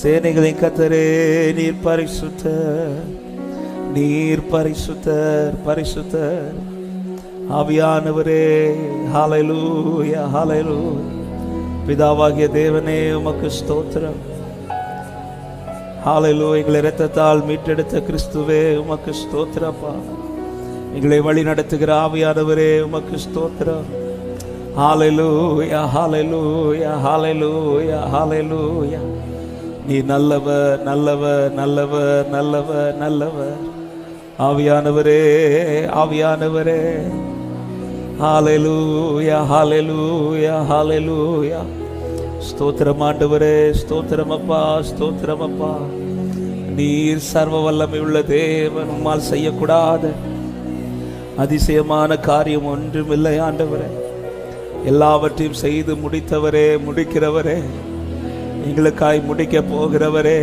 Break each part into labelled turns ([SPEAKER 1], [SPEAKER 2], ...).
[SPEAKER 1] சேனைகளின் கர்த்தரே, நீர் பரிசுத்தர், நீர் பரிசுத்தர், பரிசுத்தர். ஆவியானவரே, ஹல்லேலூயா, ஹல்லேலூயா. பிதாவாகிய தேவனே, உமக்கு ஸ்தோத்திரம். ஹல்லேலூயா. எங்களை இரத்தத்தால் மீட்டெடுத்த கிறிஸ்துவே, உமக்கு ஸ்தோத்திரப்பா. எங்களை வழி நடத்துகிற ஆவியானவரே, உமக்கு ஸ்தோத்திரம். ஹல்லேலூயா, ஹல்லேலூயா, ஹல்லேலூயா, ஹல்லேலூயா. நீ நல்லவர், நல்லவர், நல்லவர், நல்லவர், நல்லவர். ஆவியானவரே, ஆவியானவரே. ஹல்லேலூயா, ஹல்லேலூயா, ஹல்லேலூயா. ஸ்தோத்திரம் ஆண்டவரே, ஸ்தோத்திரம் அப்பா, ஸ்தோத்திரம் அப்பா. நீர் சர்வ வல்லமை உள்ள தேவன். உம்மால் செய்யக்கூடாத அதிசயமான காரியம் ஒன்றும் இல்லை ஆண்டவரே. எல்லாவற்றையும் செய்து முடித்தவரே, முடிக்கிறவரே, எங்களுக்காய் முடிக்க போகிறவரே,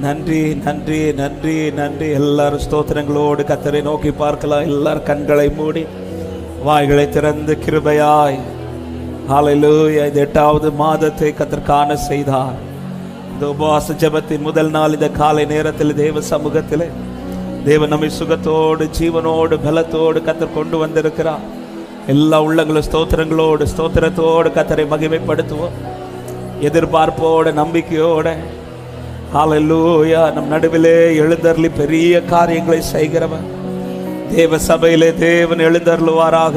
[SPEAKER 1] நன்றி, நன்றி, நன்றி, நன்றி. எல்லாரும் ஸ்தோத்திரங்களோடு கர்த்தரை நோக்கி பார்க்கலாம். எல்லாரும் கண்களை மூடி வாய்களை திறந்து கிருபையாய் ஹல்லேலூயா. இந்த 8வது மாதத்தை கர்த்தர் காண செய்தார். இந்த உபவாச ஜெபத்தின் முதல் நாள் இந்த காலை நேரத்தில் தேவ சமூகத்தில் தேவன் நம்மை சுகத்தோடு, ஜீவனோடு, பலத்தோடு கர்த்தர் கொண்டு வந்திருக்கிறார். எல்லா உள்ளங்களும் ஸ்தோத்திரங்களோடு, ஸ்தோத்திரத்தோடு கர்த்தரை மகிமைப்படுத்துவோம். எதிர்பார்ப்போடு, நம்பிக்கையோடு. ஹல்லேலூயா. நம் நடுவிலே எழுந்தருளி பெரிய காரியங்களை செய்கிறவன். தேவ சபையிலே தேவன் எழுந்தருளுவாராக,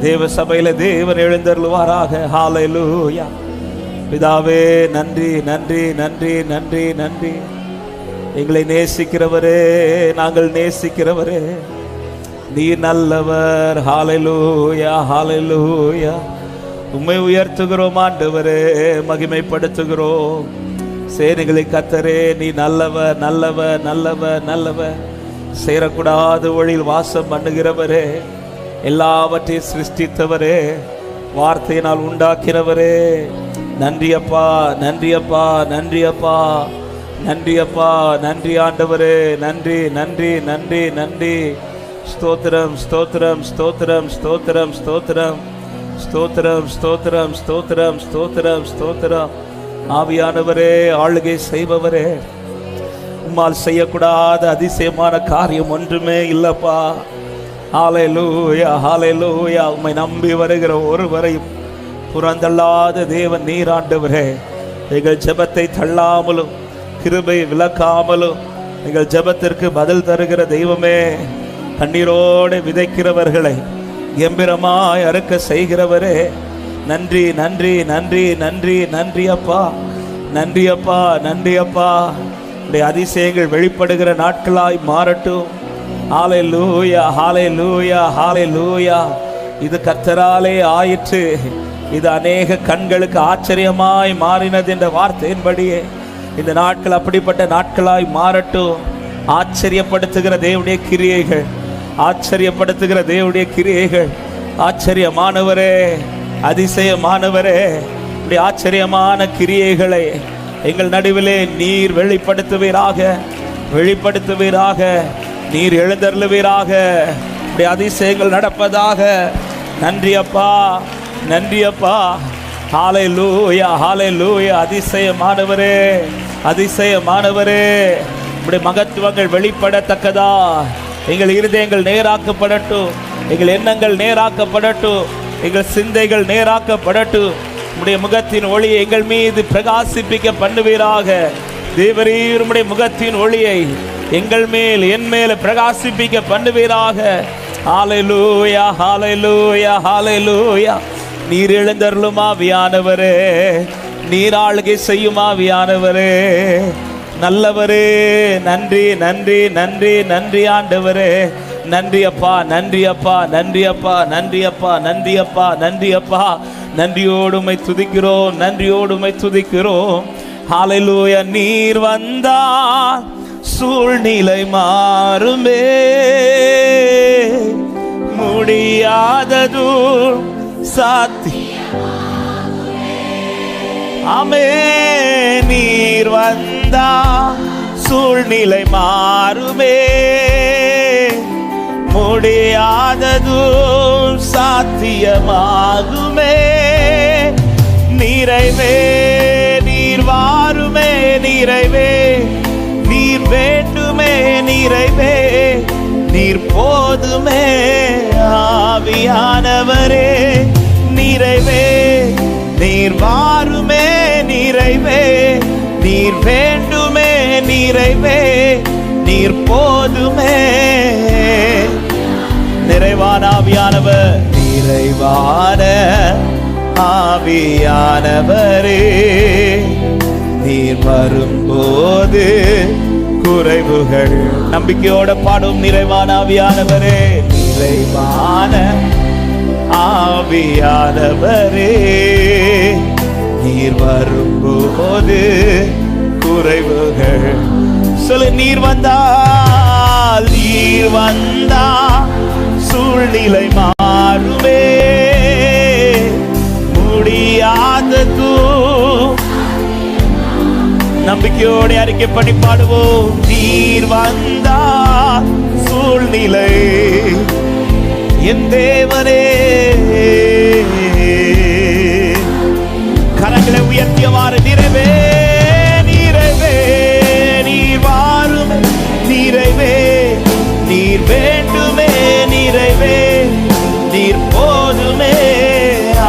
[SPEAKER 1] தேவ சபையிலே தேவன் எழுந்தருளுவாராக. ஹல்லேலூயா. பிதாவே, நன்றி, நன்றி, நன்றி, நன்றி, நன்றி. எங்களை நேசிக்கிறவரே, நாங்கள் நேசிக்கிறவரே, நீர் நல்லவர். ஹல்லேலூயா, ஹல்லேலூயா. உம்மை உயர்த்துகிறோம் ஆண்டவரே, மகிமைப்படுத்துகிறோம். சேனைகளை கர்த்தரே, நீ நல்லவர், நல்லவர், நல்லவர், நல்லவர். சேரக்கூடாத வழியில் வாசம் பண்ணுகிறவரே, எல்லாவற்றையும் சிருஷ்டித்தவரே, வார்த்தையினால் உண்டாக்கிறவரே, நன்றி அப்பா, நன்றி அப்பா, நன்றி அப்பா, நன்றி அப்பா, நன்றி ஆண்டவரே, நன்றி, நன்றி, நன்றி, நன்றி. ஸ்தோத்திரம், ஸ்தோத்திரம், ஸ்தோத்திரம், ஸ்தோத்திரம், ஸ்தோத்திரம், ஸ்தோத்திரம், ஸ்தோத்திரம், ஸ்தோத்திரம், ஸ்தோத்திரம், ஸ்தோத்திரம். ஆவியானவரே, ஆளுகை செய்பவரே, உம்மால் செய்யக்கூடாத அதிசயமான காரியம் ஒன்றுமே இல்லப்பா. ஹல்லேலூயா, ஹல்லேலூயா. உம்மை நம்பி வருகிற ஒருவரையும் புறந்தள்ளாத தேவன் நீர் ஆண்டவரே. எங்கள் ஜெபத்தை தள்ளாமலும் கிருபை விலக்காமலும் எங்கள் ஜெபத்திற்கு பதில் தருகிற தெய்வமே, கண்ணீரோடு விதைக்கிறவர்களை கம்பீரமாய் அறுக்க செய்கிறவரே, நன்றி, நன்றி, நன்றி, நன்றி, நன்றி அப்பா, நன்றி அப்பா, நன்றி அப்பா. உடைய அதிசயங்கள் வெளிப்படுகிற நாட்களாய் மாறட்டும். ஹல்லேலூயா, ஹல்லேலூயா, ஹல்லேலூயா. இது கர்த்தராலே ஆயிற்று, இது அநேக கண்களுக்கு ஆச்சரியமாய் மாறினது என்ற வார்த்தையின்படியே இந்த நாட்கள் அப்படிப்பட்ட நாட்களாய் மாறட்டும். ஆச்சரியப்படுத்துகிற தேவனுடைய கிரியைகள், ஆச்சரியப்படுத்துகிற தேவனுடைய கிரியைகள். ஆச்சரியமானவரே, அதிசயமானவரே, இப்படி ஆச்சரியமான கிரியைகளை எங்கள் நடுவிலே நீர் வெளிப்படுத்துவீராக, வெளிப்படுத்துவீராக. நீர் எழுந்தருளுவீராக. இப்படி அதிசயங்கள் நடப்பதாக. நன்றி அப்பா, நன்றி அப்பா. ஹல்லேலூயா, ஹல்லேலூயா. அதிசயமானவரே, அதிசயமானவரே, இப்படி மகத்துவங்கள் வெளிப்படத்தக்கதா எங்கள் இருதயங்கள் நேராக்கப்படட்டும், எங்கள் எண்ணங்கள் நேராக்கப்படட்டும், எங்கள் சிந்தைகள் நேராக்கப்படட்டும். உம்முடைய முகத்தின் ஒளியை எங்கள் மீது பிரகாசிப்பிக்க பண்ணுவீராக. தேவரீர் உம்முடைய முகத்தின் ஒளியை எங்கள் மேல், என் மேல் பிரகாசிப்பிக்க பண்ணுவீராக. ஹல்லேலூயா, ஹல்லேலூயா, ஹல்லேலூயா. நீர் எழுந்தருளும் ஆவியானவரே, நீர் ஆளுகை செய்யும் ஆவியானவரே, நல்லவரே. நன்றி, நன்றி, நன்றி, நன்றி ஆண்டவரே. நன்றி அப்பா, நன்றி அப்பா, நன்றி அப்பா, நன்றி அப்பா, நன்றி அப்பா, நன்றி அப்பா. நன்றியோடுமை துதிக்கிறோம், நன்றியோடுமை துதிக்கிறோம். ஹல்லேலூயா. நீர் வந்தால் சூழ்நிலை மாறுமே, முடியாதது சாத்தியமாகுமே. ஆமே. நீர் வந்தால் சூழ்நிலை மாறுமே, முடியாதது சாத்தியமாகுமே. நிறைவே நீர் வாருமே, நிறைவே, நீர் வேண்டுமே நிறைவே, நீர் போதுமே ஆவியானவரே. நிறைவே, நீர் வாருமே நிறைவே, நீர் வேண்டுமே நிறைவே, நீர் போதுமே. நிறைவான ஆவியானவர், நிறைவான ஆவியானவரே, நீர் வரும்போது குறைவுகள். நம்பிக்கையோட பாடும் நிறைவான ஆவியானவரே, நிறைவான ஆவியானவரே, நீர் வரும்போது குறைவுகள். சொல்லு, நீர் வந்தால், நீர் வந்தா சூழ்நிலை மாறுமே, முடியாதது. நம்பிக்கையோடு அறிக்கை பண்ணி பாடுவோம். நீர் வந்தா சூழ்நிலை, என் தேவனே. கரங்களை உயர்த்தியவாறு, நிறைவே நிறைவே, நீர் வாருமே நிறைவே, நீர் வேண்டுமே நிறைவே, நீர் போதுமே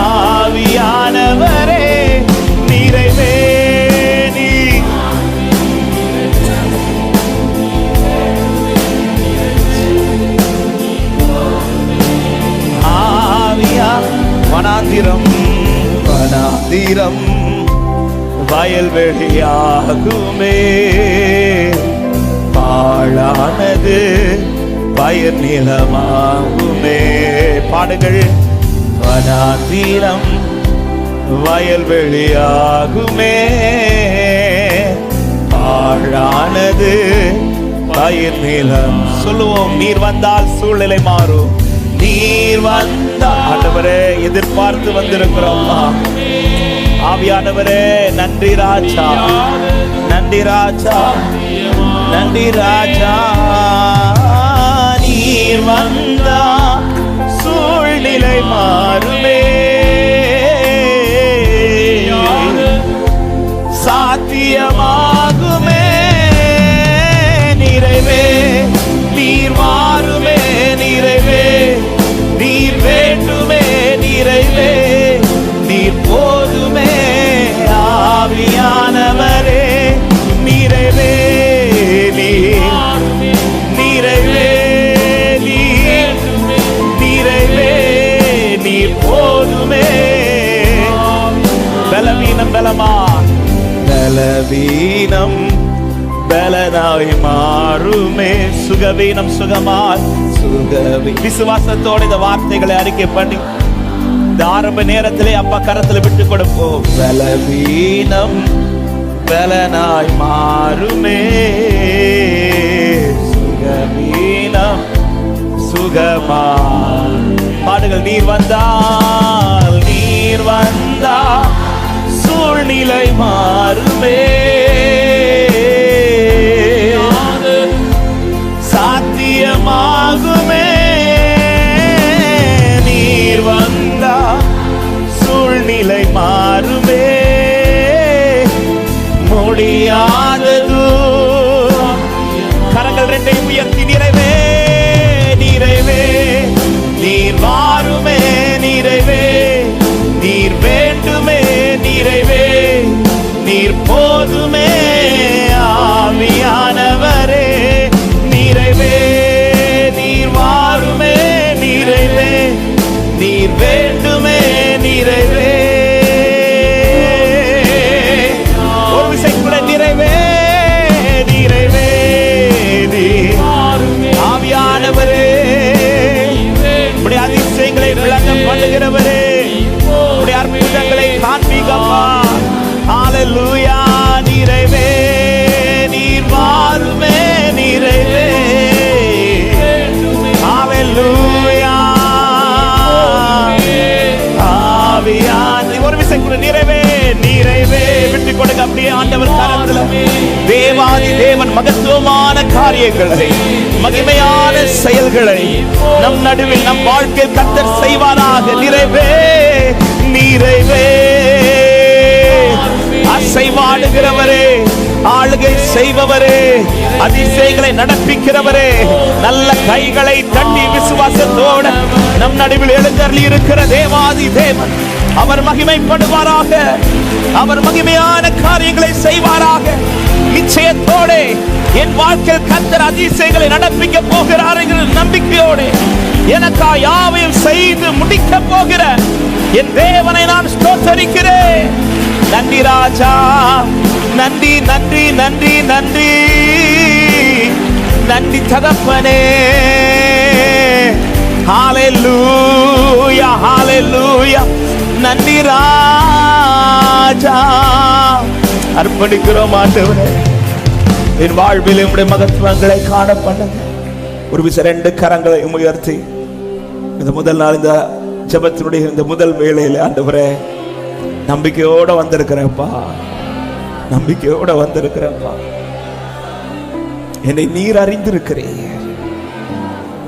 [SPEAKER 1] ஆவியானவரே. நிறைவே, வனாந்திரம் வனாந்திரம் வயல்வெளியாகுமே, பாழானது பயிர் நிலமாகுமே. பாடுங்கள். வனாந்திரம் வயல்வெளியாகுமே, பாழானது பயிர் நிலம். சொல்லுவோம், நீர் வந்தால் சூழ்நிலை மாறும். நீர் வந்தா, ஆண்டவரே எதிர்பார்த்து வந்திருக்கிறோம். ஆவியானவரே நன்றி ராஜா, நன்றி ராஜா, நன்றி ராஜா. நீர் வந்தா சூழ்நிலை மாறுமே, சாத்தியமாகுமே. நிறைவே, நீர் மாறுமே நிறைவே, நீர் வேண்டுமே நிறைவே, நீர் போதுமே ஆவியானவரே. நிறைவே, நீர் நிறைவே, நீர் நிறைவே, நீர் போதுமே. பலவீனம் பலமா, பலவீனம் பலனாய் மாறுமே, சுகவீனம் சுகமாய் சுகவி. விசுவாசத்தோடு இந்த வார்த்தைகளை அறிக்கை பண்ணி இந்த ஆரம்ப நேரத்திலே அப்பா கரத்துல விட்டு கொடுப்போம். பலவீனம் பலனாய் மாறுமே, சுகவீனம் சுகமா. பாடுகள். நீர் வந்தால், நீர் வந்தா சூழ்நிலை மாறுமே, சாத்தியமாகுமே. நீர் வந்தா சூழ்நிலை மாறுமே, முடியாதது. கரங்கள் ரெண்டையும் உயர்த்தி, நிறைவே நிறைவே, நீர் மாறுமே நிறைவே, நீர் வேண்டுமே நிறைவே, நீர் போதுமே ஆவியானவரே. நிறைவே, நீர் வாருமே நிறைவே, நீர் வேண்டுமே நிறைவே. ஒரு விசை கூட நிறைவே நிறைவே, ஆவியானவரே, உடைய அதிசயங்களை விளங்க பண்ணுகிறவரே, உடைய அற்புதங்களை காண்பீங்கப்பா. ஹல்லேலூயா. நிறைவே, நீர் வாருமே நிறைவே. ஹல்லேலூயா. ஆவியானவரே, ஒரு விசை கூட நிறைவே நிறைவே விட்டு கொடுங்க. அப்படியே ஆண்டவர் கரத்துல தேவாதி தேவன் மகத்துவமான காரியங்களை, மகிமையான செயல்களை நம் நடுவில், நம் வாழ்க்கையில் கர்த்தர் செய்வாராக. நிறைவே நிறைவே, அசைவாடுகிறவரே, ஆளுகை செய்பவரே, அதிசயங்களை நடப்பிக்கிறவரே, நல்ல கைகளை தட்டி விசுவாசத்தோடு நம் நடுவில் எழுந்தருளி இருக்கிற தேவாதி தேவன் அவர் மகிமைப்படுவாராக. அவர் மகிமையான காரியங்களை செய்வாராக. நிச்சயத்தோடு என் வாழ்க்கையில் கர்த்தர் அதிசயங்களை நடப்பிக்க போகிறார் என்கிற நம்பிக்கையோடு எனக்கா யாவையும் செய்து முடிக்க போகிற என் தேவனை நான் ஸ்தோத்தரிக்கிறேன். நன்றி ராஜா, நன்றி நன்றி நன்றி நன்றி நன்றி தகப்பனே. ஹalleluya ஹalleluya. நன்றி ராஜா. அர்ப்பணிக்கிறோம் ஆண்டவரே, என் வாழ்வில் உம்முடைய மகத்துவங்களை காண பண்ணுங்க. ஒரு விசை 2 கரங்களை உயர்த்தி இந்த முதல் நாள் இந்த ஜெபத்தினுடைய இந்த முதல் வேளையில ஆண்டவரே நம்பிக்கையோட வந்திருக்கிறேன்ப்பா, நம்பிக்கையோட வந்திருக்கிறேன்ப்பா. என்னை நீர் அறிந்திருக்கிறீர்,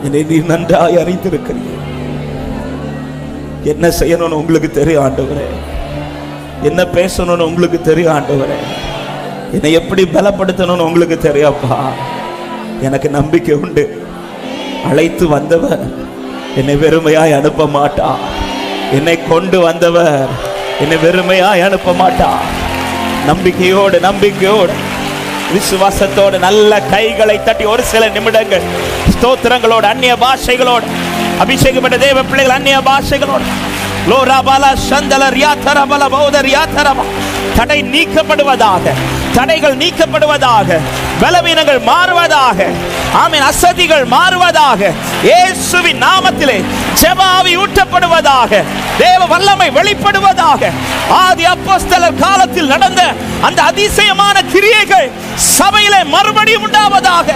[SPEAKER 1] என்னை நீர் நன்றாய் அறிந்திருக்கிறீர். என்ன செய்யணும்னு உங்களுக்கு தெரியும் ஆண்டவரே, என்ன பேசணும்னு உங்களுக்கு தெரியும் ஆண்டவரே, என்னை எப்படி பலப்படுத்தணும்னு உங்களுக்கு தெரியாப்பா. எனக்கு நம்பிக்கை உண்டு, அழைத்து வந்தவர் என்னை வெறுமையாய் அனுப்ப மாட்டா. என்னை கொண்டு வந்தவர் என்னை வெறுமையாய் அனுப்ப மாட்டா. நம்பிக்கையோடு நம்பிக்கையோடு விசுவாசத்தோடு நல்ல கைகளை தட்டி ஒரு சில நிமிடங்கள் ஸ்தோத்திரங்களோடு அந்நிய பாஷைகளோடு அபிஷேகப்பட்ட தேவ பிள்ளைகள் அந்நிய பாஷைகளோடு லோராபாலா சந்தலர் யாத்தரபல பௌதர் யாத்தரபா. தடை நீக்கப்படுவதாக, தடைகள் நீக்கப்படுவதாக, பலவீனங்கள் மாறுவதாக, ஆமென், அசதிகள் மாறுவதாக, இயேசுவின் நாமத்திலே ஜெப ஆவி ஊற்றப்படுவதாக, தேவ வல்லமை வெளிப்படுவதாக. ஆதி அப்போஸ்தலர் காலத்தில் நடந்த அந்த அதிசயமான கிரியைகள் சபையிலே மறுபடியும் உண்டாவதாக.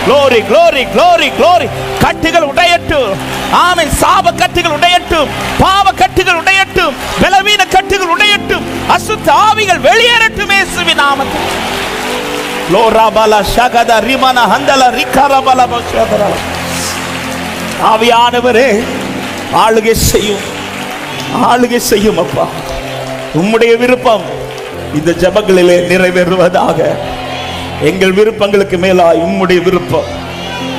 [SPEAKER 1] glory glory glory glory. கட்டுகள் உடையட்டும், ஆமென், சாப கட்டுகள் உடையட்டும், பாவ கட்டுகள் உடையட்டும், பலவீன கட்டுகள் உடையட்டும், அசுத்த ஆவிகள் வெளியேறட்டும் இயேசுவின் நாமத்தில். லோராபாலா ஷகதா ரிமனா ஹந்தல ரிகரபல பஷதர. ஆவியானவரே ஆளுகை செய்யும், ஆளுகை செய்யும் அப்பா. உம்முடைய விருப்பம் இந்த ஜெபங்களிலே நிறைவேறுவதாக. எங்கள் விருப்பங்களுக்கு மேலாய் உம்முடைய விருப்பம்.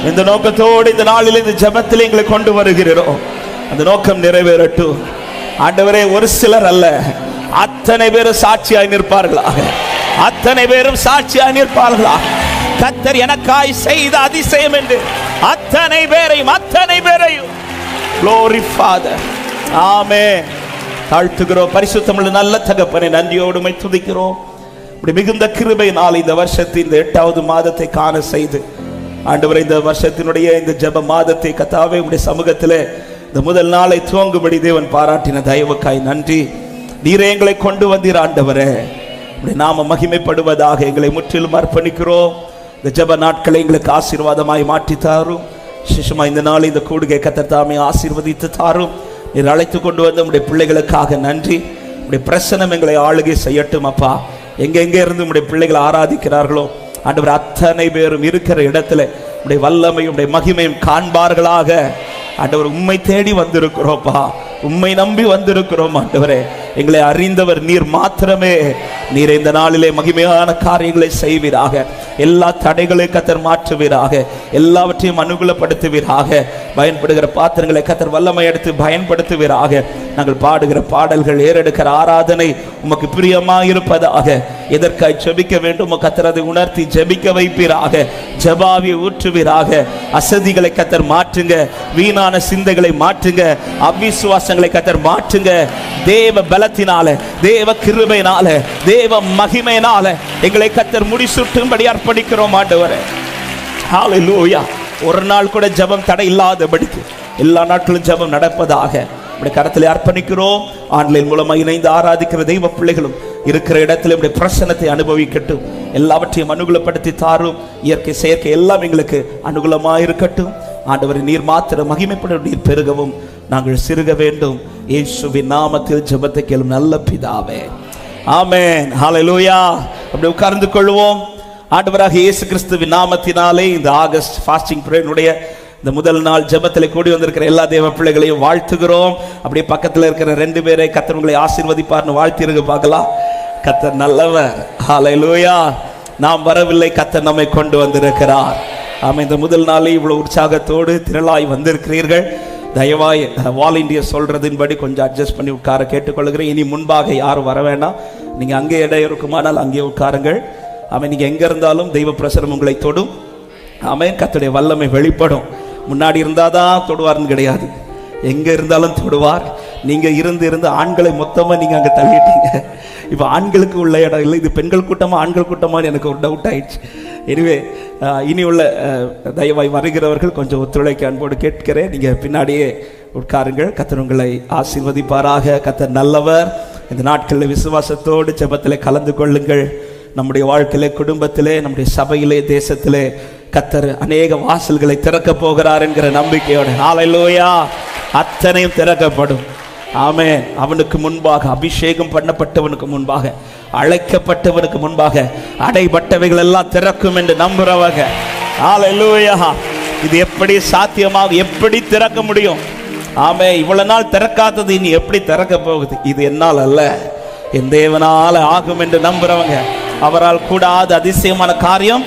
[SPEAKER 1] இந்த நோக்கத்தோடு இந்த நாளில் இந்த ஜெபத்தில் எங்களை கொண்டு வருகிறோம். அந்த நோக்கம் நிறைவேறட்டும் ஆண்டவரே. ஒரு சிலர் அல்ல, அத்தனை பேரும் சாட்சியாய் நிற்பார்களாக, அத்தனை பேரும் சாட்சியாய் நிற்பார்களாக. கர்த்தர் எனக்காய் செய்த அதிசயம் என்று அத்தனை பேரையும் glory Father. ஆமென். தாழ்த்துகிறோம். பரிசுத்தமுள்ள நல்ல தகப்பனே, நன்றியோடு உம்மை துதிக்கிறோம். இப்படி மிகுந்த கிருபையினால் இந்த வருஷத்தின் இந்த 8வது மாதத்தை காண செய்து ஆண்டவரே, இந்த வருஷத்தினுடைய இந்த ஜெப மாதத்தை கர்த்தாவே உம்முடைய சமூகத்திலே இந்த முதல் நாளை துவங்கும்படி தேவன் பாராட்டின தயவுக்காய் நன்றி. நீரே எங்களை கொண்டு வந்தீர் ஆண்டவரே, உம்முடைய நாம மகிமைப்படுவதாக எங்களை முற்றிலும் அர்ப்பணிக்கிறோம். இந்த ஜெப நாட்களை எங்களுக்கு ஆசீர்வாதமாய் மாற்றி தாரும். விசேஷமா இந்த நாள் இந்த கூடுகை கர்த்தர் தாமே ஆசீர்வதித்து தாரும். நீர் அழைத்து கொண்டு வந்த உம்முடைய பிள்ளைகளுக்காக நன்றி. உம்முடைய பிரசன்னம் எங்களை ஆளுகை செய்யட்டும் அப்பா. எங்கெங்கே இருந்து உம்முடைய பிள்ளைகளை ஆராதிக்கிறார்களோ ஆண்டவர், அத்தனை பேரும் இருக்கிற இடத்துல உம்முடைய வல்லமையும் உம்முடைய மகிமையும் காண்பார்களாக. ஆண்டவர், உம்மை தேடி வந்திருக்கிறோம்ப்பா, உம்மை நம்பி வந்திருக்கிறோம் ஆண்டவரே. எங்களை அறிந்தவர் நீர் மாத்திரமே. நீர் இந்த நாளிலே மகிமையான காரியங்களை செய்வீராக. எல்லா தடைகளை கர்த்தர் மாற்றுவீராக, எல்லாவற்றையும் அனுகூலப்படுத்துவீராக. பயன்படுகிற பாத்திரங்களை கர்த்தர் வல்லமை எடுத்து பயன்படுத்துவீராக. நாங்கள் பாடுகிற பாடல்கள், ஏறெடுக்கிற ஆராதனை உமக்கு பிரியமாக இருப்பதாக. எதற்காய் ஜெபிக்க வேண்டும் கர்த்தர் அதை உணர்த்தி ஜெபிக்க வைப்பீராக. ஜெபாவியை ஊற்றுவீராக. அசதிகளை கர்த்தர் மாற்றுங்க, வீணான சிந்தைகளை மாற்றுங்க, அவிசுவாசங்களை கர்த்தர் மாற்றுங்க. தேவ பலத்தினால, தேவ கிருபையினால, தேவ மகிமையினால எங்களை கர்த்தர் முடிசூட்டும்படி அர்ப்பணிக்கிறோம் ஆண்டவரே. ஹalleluya. ஒரு நாள் கூட ஜெபம் தடை இல்லாதபடிக்கு எல்லா நாட்களும் ஜெபம் நடப்பதாக உம்முடைய கரத்திலே அர்ப்பணிக்கிறோம். ஆன்லைன் மூலமா இணைந்து ஆராதிக்கிற தெய்வ பிள்ளைகளும் இருக்கிற இடத்துல உம்முடைய பிரசன்னத்தை அனுபவிக்கட்டும். எல்லாவற்றையும் அனுகூலப்படுத்தி தாரும். இயற்கை செயற்கை எல்லாம் எங்களுக்கு அனுகூலமாக இருக்கட்டும் ஆண்டவரே. நீர் மாத்திரம் மகிமைப்பட, நீர் பெருகவும் நாங்கள் சிறுக வேண்டும். இயேசுவின் நாமத்தில் ஜெபத்தை கேளும் நல்ல பிதாவே, ஆமென். ஹalleluya. அப்படியே உட்கார்ந்து கொள்வோம். ஆண்டவராக இயேசு கிறிஸ்துவின் நாமத்தினாலே இந்த ஆகஸ்ட் ஃபாஸ்டிங் பிரேயருடைய இந்த முதல் நாள் ஜெபத்தில் கூடி வந்திருக்கிற எல்லா தேவ பிள்ளைகளையும் வாழ்த்துகிறோம். அப்படியே பக்கத்தில் இருக்கிற 2 பேரை கர்த்தர் உங்களை ஆசீர்வதிப்பார்னு வாழ்த்திருங்க பார்க்கலாம். கர்த்தர் நல்லவர். ஹல்லேலூயா. நாம் வரவில்லை, கர்த்தர் நம்மை கொண்டு வந்திருக்கிறார். ஆமாம், இந்த முதல் நாளே இவ்வளவு உற்சாகத்தோடு திரளாய் வந்திருக்கிறீர்கள். தயவாய் வாலண்டியர் சொல்றதின்படி கொஞ்சம் அட்ஜஸ்ட் பண்ணி உட்கார கேட்டுக்கொள்கிறேன். இனி முன்பாக யாரும் வர வேண்டாம். நீங்க அங்கே இடம் இருக்குமானால் அங்கே உட்காருங்கள். ஆமாம், நீங்க எங்க இருந்தாலும் தெய்வ பிரசனம் உங்களை தொடும். ஆமாம், கர்த்தருடைய வல்லமை வெளிப்படும். முன்னாடி இருந்தாதான் தொடுவார்னு கிடையாது, எங்க இருந்தாலும் தொடுவார். நீங்க இருந்து ஆண்களை மொத்தமா நீங்க அங்க தள்ளிட்டீங்க. இப்போ ஆண்களுக்கு உள்ள இடம் இல்லை, இது பெண்கள் கூட்டமா ஆண்கள் கூட்டமானு எனக்கு ஒரு டவுட் ஆயிடுச்சு. எனவே இனி உள்ள தயவாய் வருகிறவர்கள் கொஞ்சம் ஒத்துழைக்க அன்போடு கேட்கிறேன். நீங்க பின்னாடியே உட்காருங்கள். கர்த்தர் உங்களை ஆசீர்வதிப்பாராக. கர்த்தர் நல்லவர். இந்த நாட்களில் விசுவாசத்தோடு ஜெபத்திலே கலந்து கொள்ளுங்கள். நம்முடைய வாழ்க்கையிலே, குடும்பத்திலே, நம்முடைய சபையிலே, தேசத்திலே கர்த்தர் அநேக வாசல்களை திறக்க போகிறார் என்கிற நம்பிக்கையோடு. ஹல்லேலூயா. அத்தனையும் திறக்கப்படும். ஆமென். அவனுக்கு முன்பாக, அபிஷேகம் பண்ணப்பட்டவனுக்கு முன்பாக, அழைக்கப்பட்டவனுக்கு முன்பாக அடைபட்டவைகள் எல்லாம் திறக்கும் என்று நம்புறவங்க. ஹல்லேலூயா. இது எப்படி சாத்தியமாகும்? எப்படி திறக்க முடியும்? ஆமென். இவ்வளவு நாள் திறக்காதது இனி எப்படி திறக்க போகுது? இது என்னால் அல்ல, என் தேவனால ஆகும் என்று நம்புறவங்க. அவரால் கூடாத அதிசயமான காரியம்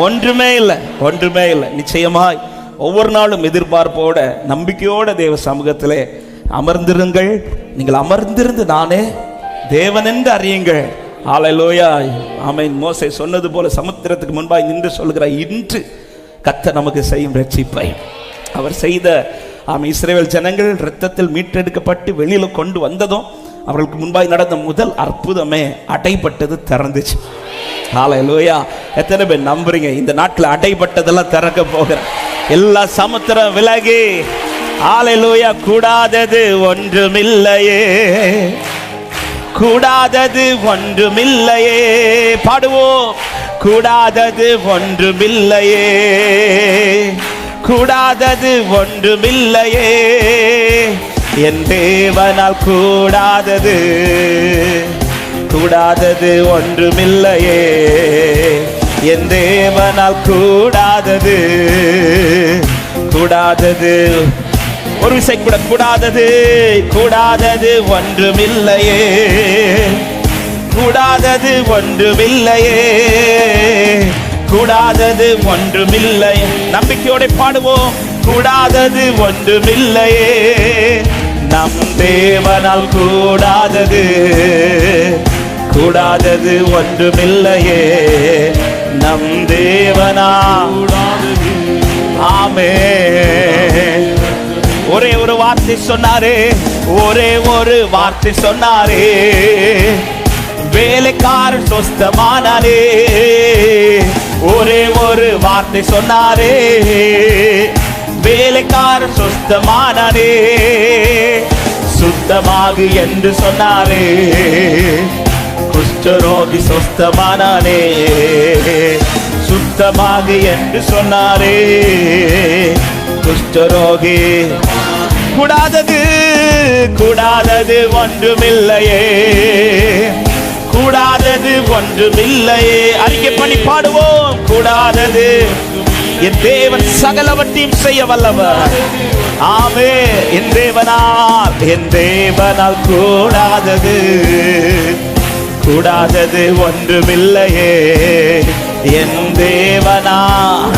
[SPEAKER 1] ஒன்றுமே இல்லை, ஒன்றுமே இல்லை. நிச்சயமாய் ஒவ்வொரு நாளும் எதிர்பார்ப்போட, நம்பிக்கையோட தேவ சமூகத்திலே அமர்ந்திருங்கள். நீங்கள் அமர்ந்திருந்து நானே தேவன் என்று அறியுங்கள். ஹல்லேலூயா. ஆமென். மோசே சொன்னது போல சமுத்திரத்துக்கு முன்பாய் நின்று சொல்கிறார், இன்று கர்த்தர் நமக்கு செய்யும் ரட்சிப்பை. அவர் செய்த இஸ்ரவேல் ஜனங்கள் இரத்தத்தில் மீட்டெடுக்கப்பட்டு வெளியில கொண்டு வந்ததும் அவர்களுக்கு முன்பாய் நடந்த முதல் அற்புதமே அடைபட்டது திறந்துச்சு. ஹல்லேலூயா. எத்தனை பேர் நம்புறீங்க இந்த நாட்டில் அடைபட்டதெல்லாம் திறக்க போகிற? எல்லா சமுத்திரம் விலகி, ஹல்லேலூயா, கூடாதது ஒன்றுமில்லையே, கூடாதது ஒன்றுமில்லையே. பாடுவோம். கூடாதது ஒன்றுமில்லையே, கூடாதது ஒன்றுமில்லையே, என் தேவனால் கூடாதது, கூடாதது ஒன்றுமில்லையே, என் தேவனால் கூடாதது, கூடாதது ஒரு விசை கூட கூடாதது, கூடாதது ஒன்றுமில்லையே, கூடாதது ஒன்றுமில்லையே, கூடாதது ஒன்றுமில்லை. நம்பிக்கையோட பாடுவோம். கூடாதது ஒன்றுமில்லையே, நம் தேவனால் கூடாதது, கூடாதது ஒன்றுமில்லையே, நம் தேவனால் கூடாதது. ஆமென். ஒரே ஒரு வார்த்தை சொன்னாரே, ஒரே ஒரு வார்த்தை சொன்னாரே, வேலைக்காரன் சொஸ்தமானாரே. ஒரே ஒரு வார்த்தை சொன்னாரே, வேலைக்காரன் சொஸ்தமானாரே. சுத்தமாகு என்று சொன்னாரே, குஷ்டரோகி சொஸ்தமானாரே. சுத்தமாகு என்று சொன்னாரே, குஷ்டரோகி. கூடாதது, கூடாதது ஒன்றுமில்லையே, கூடாதது ஒன்றுமில்லையே. அறிக்கை பண்ணி பாடுவோம். கூடாதது, என் தேவன் சகலவற்றையும் செய்ய வல்லவர். ஆமென். என் தேவனால், என் தேவனால் கூடாதது, கூடாதது ஒன்றுமில்லையே, என் தேவனால்.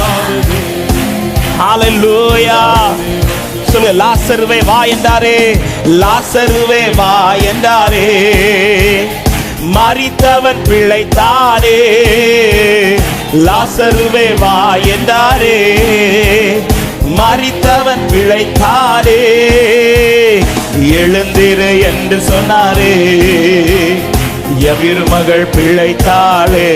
[SPEAKER 1] ஹல்லேலூயா. சொல்லு. லாசருவே வா என்றாரே, லாசருவே வா என்றாரே, மரித்தவன் பிழைத்தாரே. லாசருவே வா என்றாரே, மரித்தவன் பிழைத்தாரே. எழுந்திரு என்று சொன்னாரே, எவிர் மகள் பிழைத்தாளே.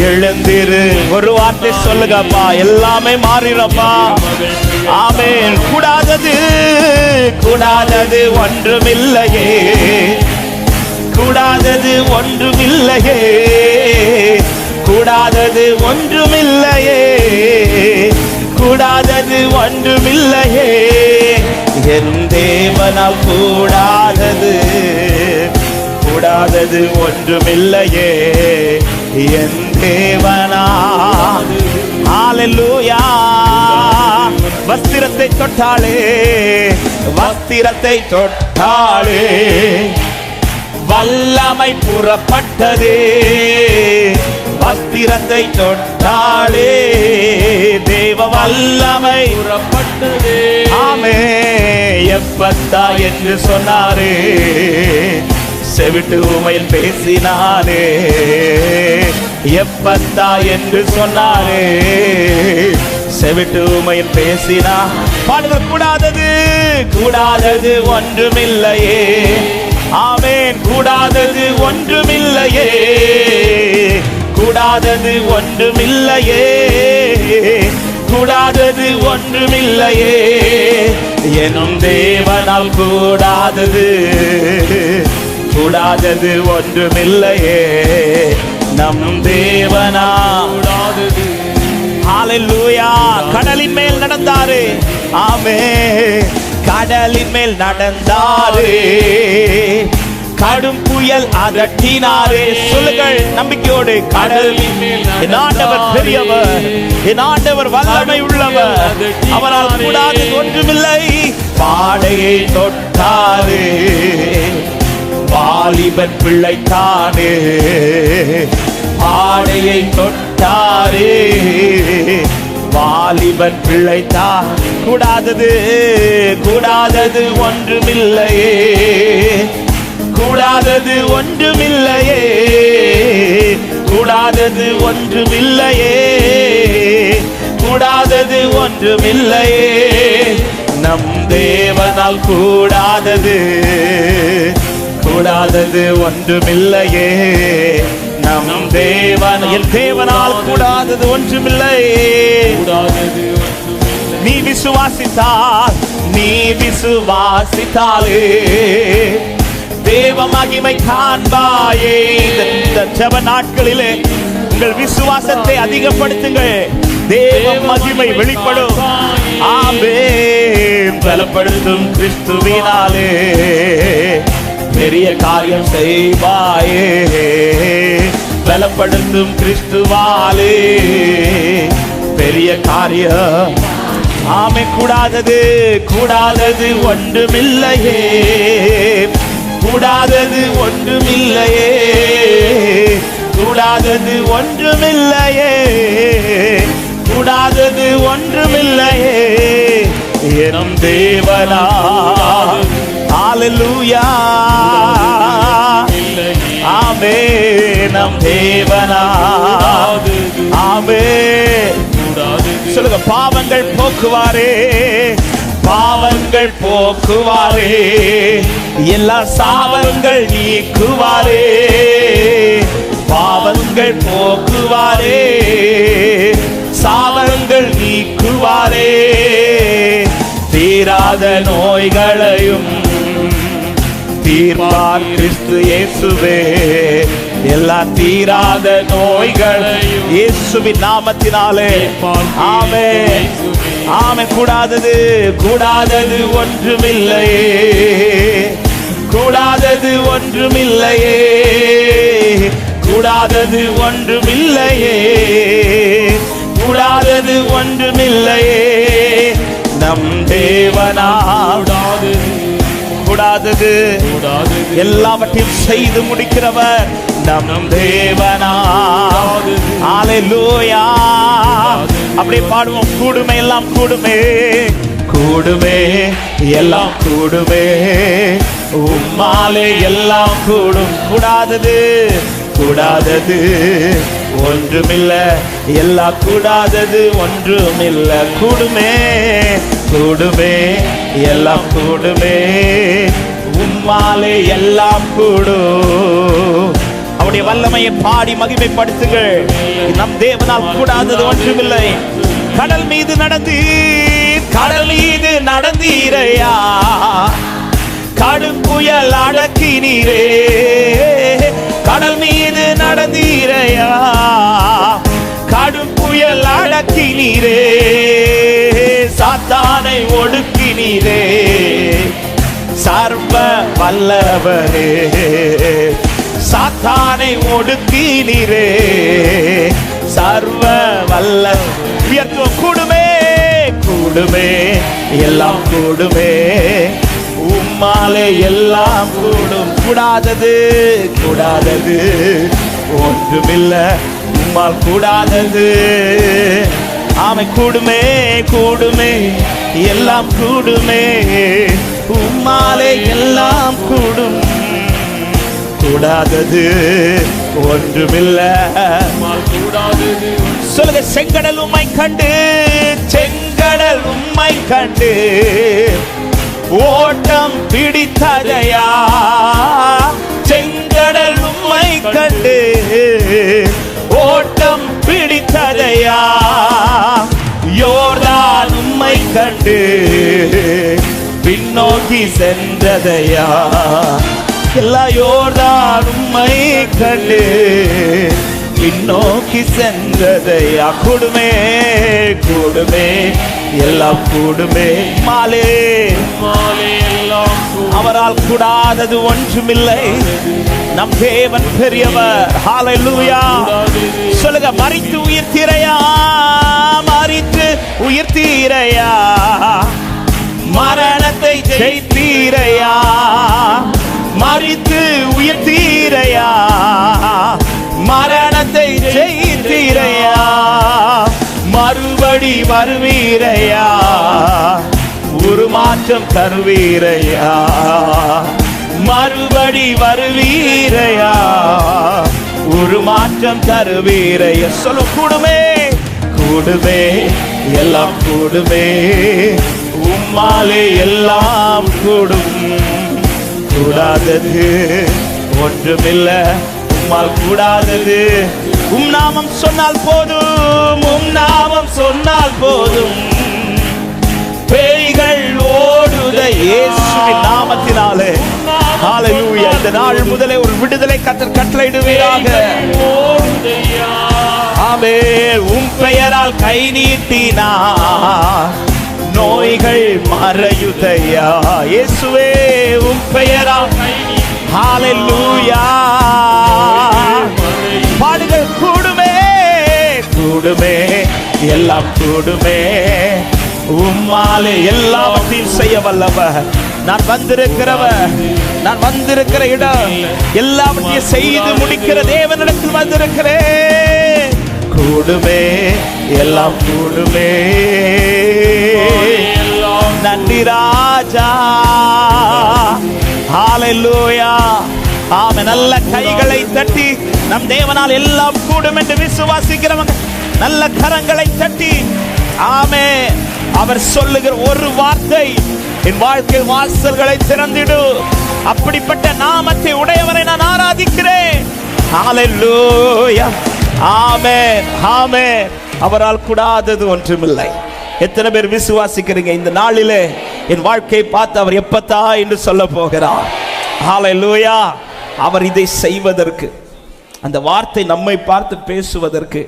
[SPEAKER 1] எழுந்திரு. ஒரு வார்த்தை சொல்லுங்கப்பா, எல்லாமே மாறிறப்பா. ஆமென். கூடாதது, கூடாதது ஒன்றுமில்லையே, கூடாதது ஒன்றுமில்லையே, கூடாதது ஒன்றுமில்லையே, கூடாதது ஒன்றுமில்லையே, என் தேவனால் கூடாதது, கூடாதது ஒன்றுமில்லையே, என் தேவனால். ஹல்லேலூயா. வஸ்திரத்தை தொட்டாளே, வஸ்திரத்தை தொட்டாளே, வல்லமை புறப்பட்டதே, வஸ்திரத்தை தொட்டாலே தேவ வல்லமை புறப்பட்டதே. ஆமே, எப்பத்தா என்று சொன்னாரே, செவிட்டு உமையில் பேசினாரே. எப்பத்தா என்று சொன்னாரே, செவிட்டு உமையில் பேசினா. பாடுங்க, கூடாதது கூடாதது ஒன்றுமில்லையே. ஆமென், கூடாதது ஒன்றுமில்லையே, கூடாதது ஒன்றுமில்லையே, கூடாதது ஒன்றுமில்லையே. எனும் தேவனால் கூடாதது கூடாதது ஒன்றுமில்லையே, நம் தேவனால் கூடாதது. ஹல்லேலூயா. கடலின் மேல் நடந்தாரு. ஆமென், கடலின் மேல் நடந்தாரு. கடும் புயல் அதட்டினாரே. சொல்லுங்கள் நம்பிக்கையோடு, கடலின் மேல் என் ஆண்டவர் பெரியவர், என் ஆண்டவர் வல்லமை உள்ளவர், அவரால் கூடாதது ஒன்றுமில்லை. பாடையை தொட்டாரு, வாலிபன் பிள்ளைத்தானே. பாடையை தொட்டாரே, வாலிபன் பிள்ளைத்தான். கூடாதது கூடாதது ஒன்றுமில்லையே, கூடாதது ஒன்றுமில்லையே, கூடாதது ஒன்றுமில்லையே, கூடாதது ஒன்றுமில்லையே. நம் தேவனால் கூடாதது கூடாதது ஒன்றுமில்லையே, நம் தேவனால் கூடாதது ஒன்றுமில்லை. நீ விசுவாசித்தால், நீ விசுவாசித்தாலே தேவ மகிமை காண்பாயே. இந்த ஜெப நாட்களிலே உங்கள் விசுவாசத்தை அதிகப்படுத்துங்கள், தேவ மகிமை வெளிப்படும். ஆமென். பலப்படுத்தும் கிறிஸ்துவினாலே பெரிய காரியம் செய்வாயே. பலப்படுத்தும் கிறிஸ்துவாலே பெரிய காரியம். ஆமென். கூடாதது கூடாதது ஒன்றுமில்லையே, கூடாதது ஒன்றுமில்லையே, கூடாதது ஒன்றுமில்லையே, கூடாதது ஒன்றுமில்லையே. எனும் தேவனால். ஹல்லேலூயா. ஆமென். நம் தேவனால். ஆமென். சொல்லுங்க, பாவங்கள் போக்குவாரே, பாவங்கள் போக்குவாரே, எல்லா சாபங்கள் நீக்குவாரே. பாவங்கள் போக்குவாரே, சாபங்கள் நீக்குவாரே. தீராத நோய்களையும் தீர்ப்பார் கிறிஸ்து இயேசுவே. எல்லா தீராத நோய்களையும் இயேசுவின் நாமத்தினாலே. ஆமென். ஆமென். கூடாதது கூடாதது ஒன்றுமில்லையே, கூடாதது ஒன்றுமில்லையே, கூடாதது ஒன்றுமில்லையே, கூடாதது ஒன்றுமில்லையே. நம் தேவனால் கூடாதது எல்லாவற்றையும் செய்து முடிக்கிறவர் நம் தேவனால். ஹல்லேலூயா. அப்படியே பாடுவோம். கூடுமே எல்லாம் கூடுமே, கூடுமே எல்லாம் கூடுமே, உம்மாலே எல்லாம் கூடும். கூடாதது கூடாதது ஒன்றுமில்ல, எல்லாம் கூடாதது ஒன்றுமில்ல. கூடுமே கூடுமே எல்லாம் கூடுமே, உம்மாலே எல்லாம் கூடும். அவருடைய வல்லமையை பாடி மகிமைப்படுத்துங்கள். நம் தேவனால் கூடாதது ஒன்றுமில்லை. கடல் மீது நடந்தீர், கடல் மீது நடந்தீரையா, கடும் புயல் அடக்கினீரே. கடல் மீது நடந்தீரையா, கடும் புயல் அடக்கினீரே. சாத்தானை ஒடுக்கினீரே, சர்வ வல்லவரே. சாத்தானை ஒடுக்கினீரே, சர்வ வல்ல. கூடுமே கூடுமே எல்லாம் கூடுமே, உம்மாலே எல்லாம் கூடும். கூடாதது கூடாதது ஒன்றுமில்ல, உம்மால் கூடாதது. ஆமை கூடுமே கூடுமே எல்லாம் கூடுமே, உம்மாலே எல்லாம் கூடும். கூடாதது ஒன்றுமில்ல. சொல்லுங்க, செங்கடல் உம்மை கண்டு, செங்கடல் உம்மை கண்டு ஓட்டம் பிடித்ததையா. செங்கடல் உம்மை கண்டு ஓட்டம் பிடித்ததையா. யோர்தான் உம்மை கண்டு பின்னோக்கி சென்றதையா. எல்லா யோர்தான் உம்மை கண்டு பின்னோக்கி சென்றதையா. கூடுமே கூடுமே எல்லாம் கூடுமே. மாலே அவரால் கூடாதது ஒன்றுமில்லை. நம் தேவன் பெரியவர். ஹல்லேலூயா. சொல்லுங்க, மரித்து உயிர்த்தீரையா, மரித்து உயிர்த்தீரையா, மரணத்தை ஜெயித்தீரையா, மரித்து உயிர்த்தீரையா, மரணத்தை ஜெயித்தீரையா. மறுபடி வருவீரையா, உருமாற்றம் தருவீரையா. மறுபடி வருவீரையா, உருமாற்றம் தருவீரையா. சொல்லு, கூடுமே கூடுமே எல்லாம் கூடுமே, உம்மாலே எல்லாம் கூடும். கூடாதது ஒன்றுமில்ல, உம்மால் கூடாதது. உம் நாமம் சொன்னால் போதும், உம் நாமம் சொன்னால் போதும். பேய்கள் ஓடுதை இயேசுவின் நாமத்தினாலே. ஹல்லேலூயா. இந்த நாள் முதலே ஒரு விடுதலை கர்த்தர் கட்டளையிடுவீராக. ஆமென். உம் பெயரால் கை நீட்டினார், நோய்கள் மறையுதையா. இயேசுவே, உம் பெயரால். ஹல்லேலூயா. பாடுகள், கூடுமே கூடுமே எல்லாம் கூடுமே, உம்மாலே எல்லாவற்றையும் செய்ய வல்லவர். நான் வந்திருக்கிறவர், நான் வந்திருக்கிற இடம் எல்லாவற்றையும் செய்து முடிக்கிற தேவனிடத்தில் வந்திருக்கிறேன். கூடுமே எல்லாம் கூடுமே. நன்றி ராஜா. ஹல்லேலூயா. ஆமென். நல்ல கைகளை தட்டி நம் தேவனால் எல்லாம் கூடும் என்று விசுவாசிக்கிறவங்க நல்ல கரங்களை தட்டி ஆமென். அவர் சொல்லுகிற ஒரு வார்த்தை என் வாழ்க்கை வாசல்களை திறந்திடு. அப்படிப்பட்ட நாமத்தை உடையவரை நான் ஆராதிக்கிறேன். ஹல்லேலூயா. ஆமென் ஆமென். அவரால் கூடாதது ஒன்றுமில்லை. எத்தனை பேர் விசுவாசிக்கிறீங்க? இந்த நாளிலே என் வாழ்க்கையை பார்த்து அவர் எப்பத்தா என்று சொல்ல போகிறார். ஹல்லேலூயா. அவர் இதை செய்வதற்கு, அந்த வார்த்தை நம்மை பார்த்து பேசுவதற்கு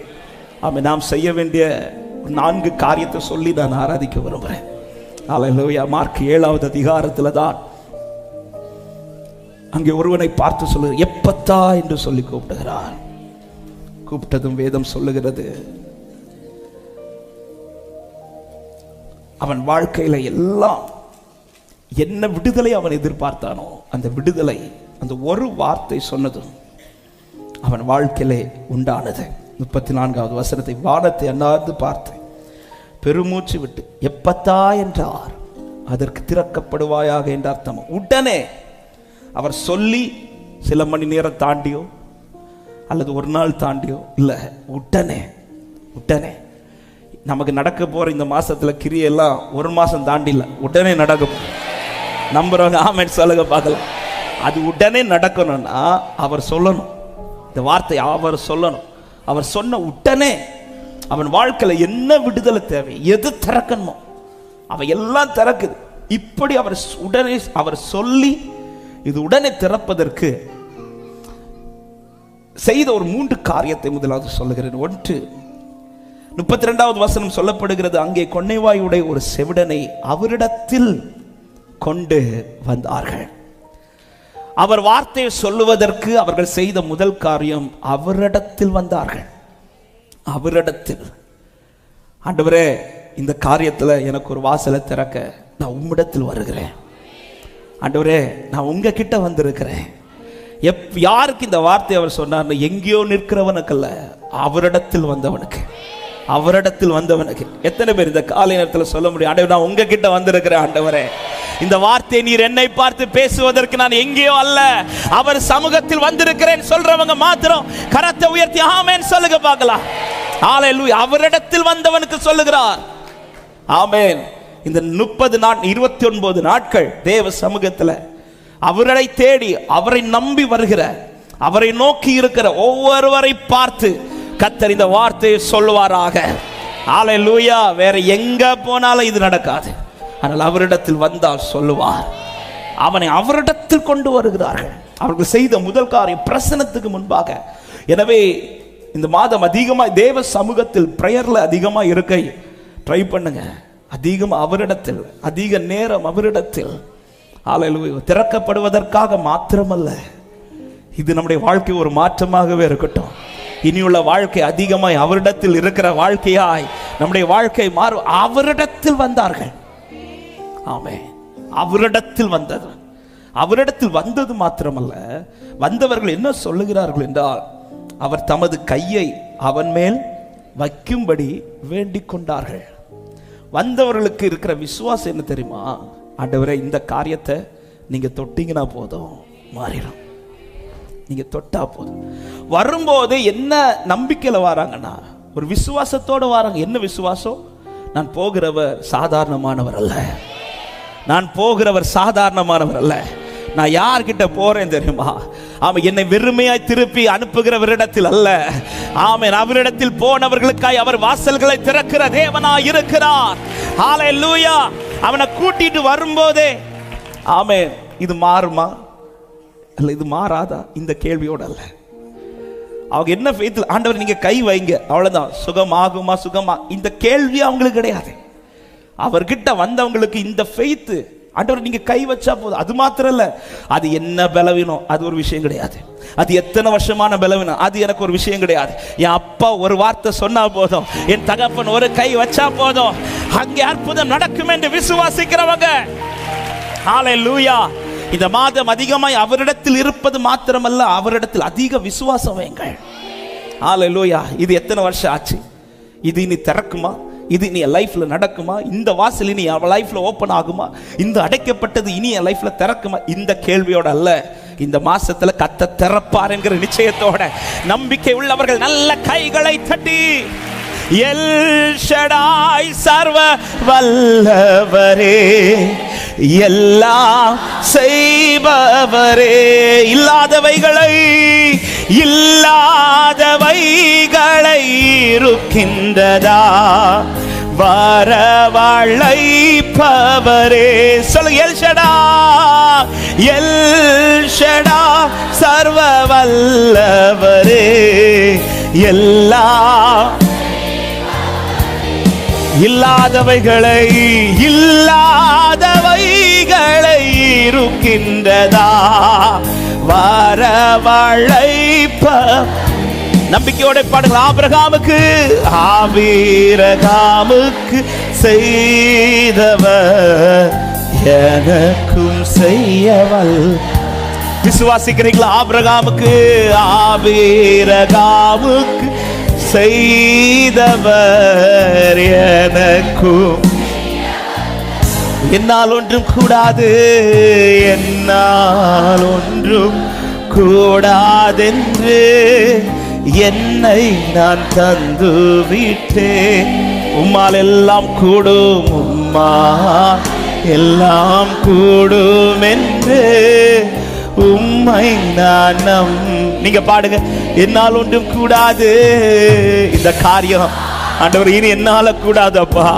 [SPEAKER 1] நாம் செய்ய வேண்டிய 4 காரியத்தை சொல்லி நான் ஆராதிக்க விரும்புகிறேன். ஹல்லேலூயா. மார்க் 7வது அதிகாரத்தில் தான் அங்கே ஒருவனை பார்த்து சொல்லுகிறார், எப்பத்தா என்று சொல்லி கூப்பிடுகிறார். கூப்பிட்டதும் வேதம் சொல்லுகிறது, அவன் வாழ்க்கையில எல்லாம் என்ன விடுதலை அவன் எதிர்பார்த்தானோ அந்த விடுதலை அந்த ஒரு வார்த்தை சொன்னதும் அவன் வாழ்க்கையிலே உண்டானது. 34வது வசனத்தை, வானத்தை அண்ணாந்து பார்த்து பெருமூச்சு விட்டு எப்பத்தா என்றார், அதற்கு திறக்கப்படுவாயாக என்ற அர்த்தம். உடனே அவர் சொல்லி சில மணி நேரம் தாண்டியோ அல்லது ஒரு நாள் தாண்டியோ இல்லை, உடனே உடனே. நமக்கு நடக்க போற இந்த மாசத்துல கிரியெல்லாம் ஒரு மாசம் தாண்டி இல்லை, உடனே நடக்கும். நம்புறவங்க ஆமென் சொல்லுங்க பார்க்கலாம். அது உடனே நடக்கணும்னா அவர் சொல்லணும், இந்த வார்த்தை அவர் சொல்லணும். அவர் சொன்ன உடனே அவன் வாழ்க்கையில என்ன விடுதலை தேவை, எது திறக்கணுமோ அவ எல்லாம் திறக்குது. இப்படி அவர் உடனே அவர் சொல்லி இது உடனே திறப்பதற்கு செய்த ஒரு 3 காரியத்தை முதலாவது சொல்லுகிறேன். 1, 32வது வசனம் சொல்லப்படுகிறது, அங்கே கொன்னைவாயுடைய ஒரு செவிடனை அவரிடத்தில் கொண்டு வந்தார்கள். அவர் வார்த்தையை சொல்லுவதற்கு அவர்கள் செய்த முதல் காரியம், அவரிடத்தில் வந்தார்கள். அவரிடத்தில், ஆண்டவரே இந்த காரியத்தில் எனக்கு ஒரு வாசலை திறக்க நான் உம்மிடத்தில் வருகிறேன். ஆண்டவரே நான் உங்ககிட்ட வந்திருக்கிறேன். யாருக்கு இந்த வார்த்தை அவர் சொன்னார்? எங்கேயோ நிற்கிறவனுக்கல்ல, அவரிடத்தில் வந்தவனுக்கு. அவரிடத்தில் வந்தவனுக்கு. எத்தனை பேர் இந்த காலை நேரத்தில் சொல்ல முடியும், ஆண்டவர் நான் உங்ககிட்ட வந்திருக்கிறேன் ஆண்டவரே, இந்த வார்த்தை நீர் என்னை பார்த்து பேசுவதற்கு நான் எங்கேயோ அல்ல, அவர் சமூகத்தில் வந்திருக்கிறேன் சொல்றவங்க மாத்திரம் கரத்தை உயர்த்தி ஆமென் சொல்லுங்க பார்க்கலாம். ஹல்லேலூயா. அவரிடத்தில் வந்தவனுக்கு சொல்லுகிறார். ஆமென். இந்த 29 நாட்கள் தேவ சமூகத்தில் அவரை தேடி அவரை நம்பி வருகிற, அவரை நோக்கி இருக்கிற ஒவ்வொருவரை பார்த்து கர்த்தர் இந்த வார்த்தையை சொல்லுவாராக. ஹல்லேலூயா. வேற எங்க போனாலும் இது நடக்காது. ஆனால் அவரிடத்தில் வந்தால் சொல்லுவார். அவனை அவரிடத்தில் கொண்டு வருகிறார்கள். அவர்கள் செய்த முதல் காரியம் பிரசன்னத்துக்கு முன்பாக. எனவே இந்த மாதம் அதிகமாக தேவ சமூகத்தில் பிரேயர்ல அதிகமாக இருக்க ட்ரை பண்ணுங்க. அதிகம் அவரிடத்தில், அதிக நேரம் அவரிடத்தில். ஹல்லேலூயா. திறக்கப்படுவதற்காக மாத்திரமல்ல, இது நம்முடைய வாழ்க்கை ஒரு மாற்றமாகவே இருக்கட்டும். இனியுள்ள வாழ்க்கை அதிகமாய் அவரிடத்தில் இருக்கிற வாழ்க்கையாய் நம்முடைய வாழ்க்கை மாறும். அவரிடத்தில் வந்தார்கள். ஆமென். அவரிடத்தில் வந்தது. அவரிடத்தில் வந்தது மாத்திரமல்ல, வந்தவர்கள் என்ன சொல்லுகிறார்கள் என்றால், அவர் தமது கையை அவன் மேல் வைக்கும்படி வேண்டிக் கொண்டார்கள். வந்தவர்களுக்கு இருக்கிற விசுவாசம் என்ன தெரியுமா? ஆண்டவரே இந்த காரியத்தை நீங்க தொட்டீங்கன்னா போதும், மாறிடும். நீங்க தொட்டா போதும். வரும்போது என்ன நம்பிக்கையில வராங்கன்னா, ஒரு விசுவாசத்தோட வராங்க. என்ன விசுவாசம்? நான் போகிறவர் சாதாரணமானவர் அல்ல. நான் போகிறவர் சாதாரணமானவர் அல்ல. நான் யார்கிட்ட போறேன் தெரியுமா? ஆமா, என்னை வெறுமையாய் திருப்பி அனுப்புகிறவரிடத்தில் அல்ல. ஆமென். அவரிடத்தில் போனவர்களுக்காய் அவர் வாசல்களை திறக்கிற தேவனாய் இருக்கிறார். ஹல்லேலூயா. அவனை கூட்டிட்டு வரும்போதே ஆமென், இது மாறுமா அல்ல இது மாறாதா இந்த கேள்வியோட அல்ல. அவங்க என்ன ஃபெய்த்தில், ஆண்டவர் நீங்க கை வைங்க அவ்வளவுதான், சுகமாகுமா சுகமா, இந்த கேள்வி அவங்களுக்கு கிடையாது. அவர்கிட்ட வந்தவங்களுக்கு இந்த ஃபெய்த், ஆண்டவர் நீங்க கை வச்சா போதும். அது மாத்திரம் இல்ல, அது என்ன பலவீனம் அது ஒரு விஷயம் கிடையாது. அது எத்தனை வருஷமான பலவீனம் அது எனக்கு ஒரு விஷயம் கிடையாது. என் அப்பா ஒரு வார்த்தை சொன்னா போதும், என் தகப்பன் ஒரு கை வச்சா போதும், அங்கே அற்புதம் நடக்கும் என்று விசுவாசிக்கிறவங்க. ஹல்லேலூயா. இந்த மாதம் அதிகமாய் அவரிடத்தில் இருப்பது மாத்திரமல்ல, அவரிடத்தில் அதிக விசுவாசம் வைங்கள். ஹல்லேலூயா. இது எத்தனை வருஷம் ஆச்சு? இது இனி திறக்குமா? இது இனி என் லைஃப்ல நடக்குமா? இந்த வாசல் இனி அவன் லைஃப்ல ஓப்பன் ஆகுமா? இந்த அடைக்கப்பட்டது இனி என் லைஃப்ல திறக்குமா? இந்த கேள்வியோட அல்ல, இந்த மாசத்துல கத்த திறப்பார் என்கிற நிச்சயத்தோட நம்பிக்கை உள்ளவர்கள் நல்ல கைகளை தட்டி, எல் ஷடாய் சர்வ வல்லவரே, எல்லாம் செய்பவரே, இல்லாதவைகளை இருக்கின்றதா வரவழைப்பவரே. சொல்லுங்க, எல் ஷடா, எல் ஷடா சர்வ வல்லவரே, எல்லாம் இல்லாதவைகளை இருக்கின்றதா வரவழைப்ப. நம்பிக்கையோட பாடுங்கள். ஆபிரகாமுக்கு செய்தவர் எனக்கும் செய்யவல். விசுவாசிக்கிறீங்களா? ஆபிரகாமுக்கு செய்தவர் எனக்கும். என்னால் ஒன்றும் கூடாது, என்னால் ஒன்றும் கூடாதென்று என்னை நான் தந்து விட்டேன். உம்மால் எல்லாம் கூடும், உம்மால் எல்லாம் கூடும் என்று உம்மை நான் நீங்க பாடுங்க. என்னால் ஒன்றும் கூடாது, இந்த காரியம் ஆண்டவர் இனி என்னால கூடாது அப்பா.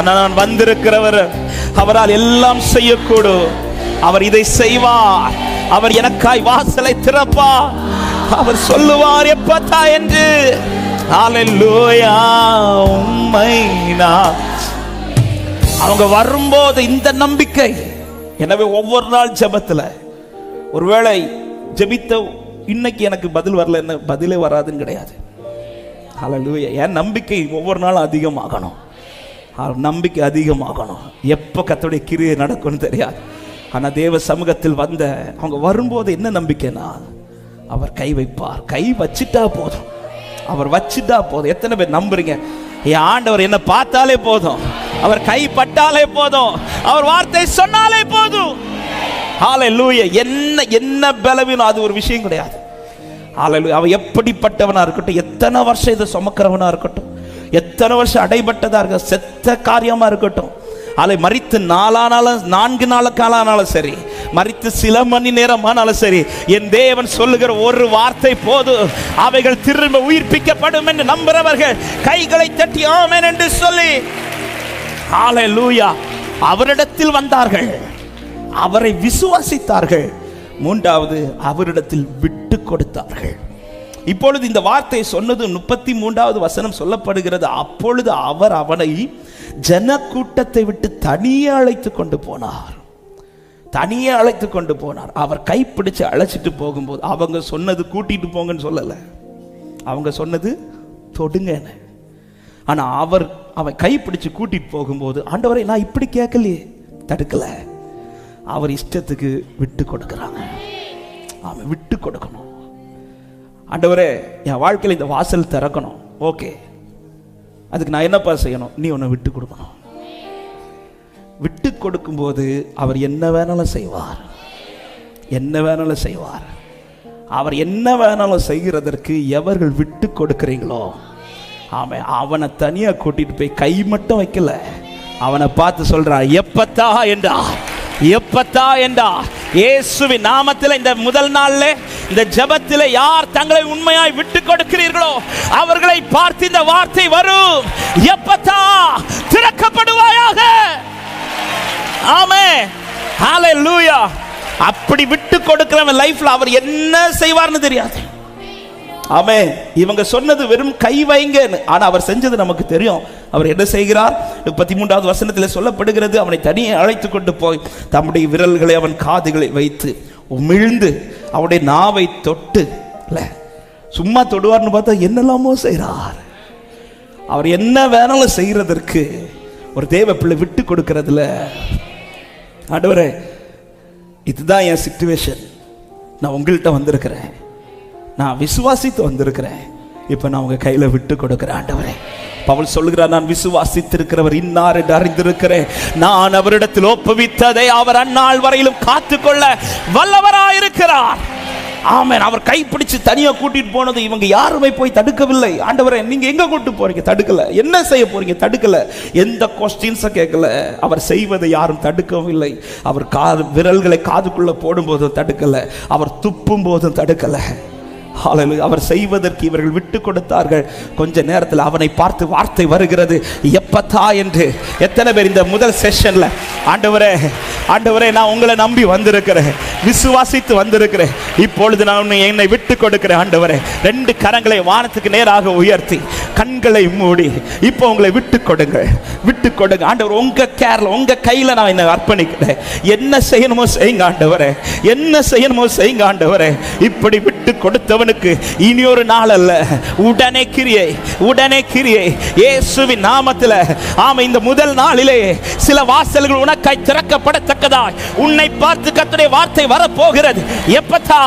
[SPEAKER 1] நான் வந்திருக்கிறவர், அவரால் எல்லாம் செய்யக்கூடும். அவர் இதை செய்வார். அவர் எனக்காய் வாசலை திறப்பார். அவர் சொல்லுவார் எப்பத்தா என்று. ஹல்லேலூயா. உம்மை நான் அவங்க வரும்போது இந்த நம்பிக்கை. எனவே ஒவ்வொரு நாள் ஜெபத்துல, ஒருவேளை ஜெபித்த இன்னைக்கு எனக்கு பதில் வரல, என்ன பதிலே வராதுன்னு கிடையாது. ஹல்லேலூயா. என் நம்பிக்கை ஒவ்வொரு நாளும் அதிகமாகணும். நம்பிக்கை அதிகமாகணும். எப்போ கர்த்தருடைய கிரியை நடக்கும்னு தெரியாது. ஆனா தேவ சமூகத்தில் வந்த அவங்க வரும்போது என்ன நம்பிக்கைனா, அவர் கை வைப்பார். கை வச்சிட்டா போதும், அவர் வச்சிட்டா போதும். எத்தனை பேர் நம்புறீங்க? என் ஆண்டவர் என்ன பார்த்தாலே போதும், அவர் கை பட்டாலே போதும், அவர் வார்த்தை சொன்னாலே போதும். ஹல்லேலூயா. என்ன பலவீனம் அது ஒரு விஷயம் கிடையாது. ஹல்லேலூயா. அவன் எப்படிப்பட்டவனா இருக்கட்டும், எத்தனை வருஷம் இதை சுமக்கிறவனா இருக்கட்டும், எத்தனை வருஷம் அடைபட்டதா இருக்கட்டும், செத்த காரியமா இருக்கட்டும், அதை மரித்து 4 நாள் காலானாலும் சரி, மரித்து சில மணி நேரம் ஆனாலும் சரி, என் தேவன் சொல்லுகிற ஒரு வார்த்தை போது அவைகள் திரும்ப உயிர்ப்பிக்கப்படும் என்று நம்புறவர்கள் கைகளை தட்டி ஆமென் என்று சொல்லி ஹல்லேலூயா அவரிடத்தில் வந்தார்கள், அவரை விசுவாசித்தார்கள். 3வது அவரிடத்தில் விட்டு கொடுத்தார்கள். இப்பொழுது இந்த வார்த்தை சொன்னது 33வது வசனம் சொல்லப்படுகிறது. அப்பொழுது அவர் அவனை ஜன கூட்டத்தை விட்டு தனியே அழைத்து கொண்டு போனார். தனியே அழைத்து கொண்டு போனார். அவர் கைப்பிடிச்சு அழைச்சிட்டு போகும்போது அவங்க சொன்னது கூட்டிட்டு போங்கன்னு சொல்லல, அவங்க சொன்னது தொடுங்கன்னு. ஆனா அவன் கைப்பிடிச்சு கூட்டிட்டு போகும்போது, ஆண்டவரை நான் இப்படி கேட்கலையே, தடுக்கல. அவர் இஷ்டத்துக்கு விட்டு கொடுக்கிறாங்க. அவன் விட்டு கொடுக்கணும். ஆண்டவரே என் வாழ்க்கையில் இந்த வாசல் திறக்கணும், ஓகே, அதுக்கு நான் என்னப்பா செய்யணும்? நீ உன்னை விட்டு கொடுக்கணும். விட்டு கொடுக்கும்போது அவர் என்ன வேணாலும் செய்வார், என்ன வேணாலும் செய்வார். அவர் என்ன வேணாலும் செய்கிறதற்கு எவர்கள் விட்டு கொடுக்கிறீங்களோ, அவனை தனியா கூட்டிட்டு போய் கை மட்டும் வைக்கல, அவனை பார்த்து சொல்றார் எப்பத்தா என்றார், எப்பத்தா என்றார். இயேசுவின் நாமத்தில் இந்த முதல் நாள்ல இந்த ஜெபத்தில் யார் தங்களை உண்மையாய் விட்டு கொடுக்கிறீர்களோ அவர்களை பார்த்து இந்த வார்த்தை வரும், எப்பத்தா திறக்கப்படுவாயாக. ஆமென், ஹல்லேலூயா. அப்படி விட்டு கொடுக்கிறவன் லைஃப்ல அவர் என்ன செய்வார்னு தெரியாது. ஆமென். இவங்க சொன்னது வெறும் கை வைங்கன்னு, ஆனா அவர் செஞ்சது நமக்கு தெரியும். அவர் என்ன செய்கிறார்? 33வது வசனத்தில் சொல்லப்படுகிறது, அவனை தனியே அழைத்து கொண்டு போய் தம்முடைய விரல்களை அவன் காதுகளை வைத்து உமிழ்ந்து அவனுடைய நாவை தொட்டு, சும்மா தொடுவார்னு பார்த்தா என்னெல்லாமோ செய்கிறார். அவர் என்ன வேணாலும் செய்யறதற்கு ஒரு தேவ பிள்ளை விட்டு கொடுக்கிறதுல, ஆண்டவரே இதுதான் என் சிச்சுவேஷன், நான் உங்கள்கிட்ட வந்திருக்கிறேன், நான் விசுவாசித்து வந்திருக்கிறேன், இப்ப நான் உங்க கையில விட்டு கொடுக்கிறேன். ஆண்டவரே, பவுல் சொல்லுகிறார், நான் விசுவாசித்திருக்கிறவர் இன்னார் என்று அறிந்திருக்கிறேன், நான் அவரிடத்தில் ஒப்புவித்ததை அவர் அந்நாள் வரையிலும் காத்துக்கொள்ள வல்லவராயிருக்கிறார். ஆமென். அவர் கைப்பிடிச்சு தனியா கூட்டிட்டு போனது இவங்க யாருமே போய் தடுக்கவில்லை. ஆண்டவரே நீங்க எங்க கூட்டு போறீங்க? தடுக்கல. என்ன செய்ய போறீங்க? தடுக்கல. எந்த கொஸ்டின்ஸை கேட்கல. அவர் செய்வதை யாரும் தடுக்கவும் இல்லை. அவர் விரல்களை காதுக்குள்ள போடும்போதும் தடுக்கல, அவர் துப்பும் போதும் தடுக்கல. அவர் செய்வதற்கு இவர்கள் விட்டு கொடுத்தார்கள். கொஞ்ச நேரத்தில் அவனை பார்த்து வார்த்தை வருகிறது, எப்பத்தா என்று. எத்தனை பேர் இந்த முதல் செஷன்ல ஆண்டவரே ஆண்டவரே நான் உங்களை நம்பி வந்திருக்கிறேன், விசுவாசித்து வந்திருக்கிறேன், இப்பொழுது நான் என்னை விட்டு கொடுக்கிறேன். ஆண்டவரே 2 கரங்களை வானத்துக்கு நேராக உயர்த்தி கண்களை மூடி இப்போ உங்களை விட்டு கொடுங்க, விட்டு கொடுங்க. ஆண்டவர் உங்க கேர்ல உங்க கையில நான் என்னை அர்ப்பணிக்கிறேன். என்ன செய்யணுமோ செய்யுங்க ஆண்டவரே, என்ன செய்யணுமோ செய்யுங்க ஆண்டவரே. இப்படி விட்டு கொடுத்தவன் இனி ஒரு நாள் அல்ல, உடனே கிரியை, உடனே கிரியை இயேசுவின் நாமத்தில். ஆமா, இந்த முதல் நாளிலே சில வாசல்கள் உனக்காய் திறக்கப்படத்தக்கதாய் உன்னை பார்த்து கர்த்தருடைய வார்த்தை வரப்போகிறது. எப்பத்தா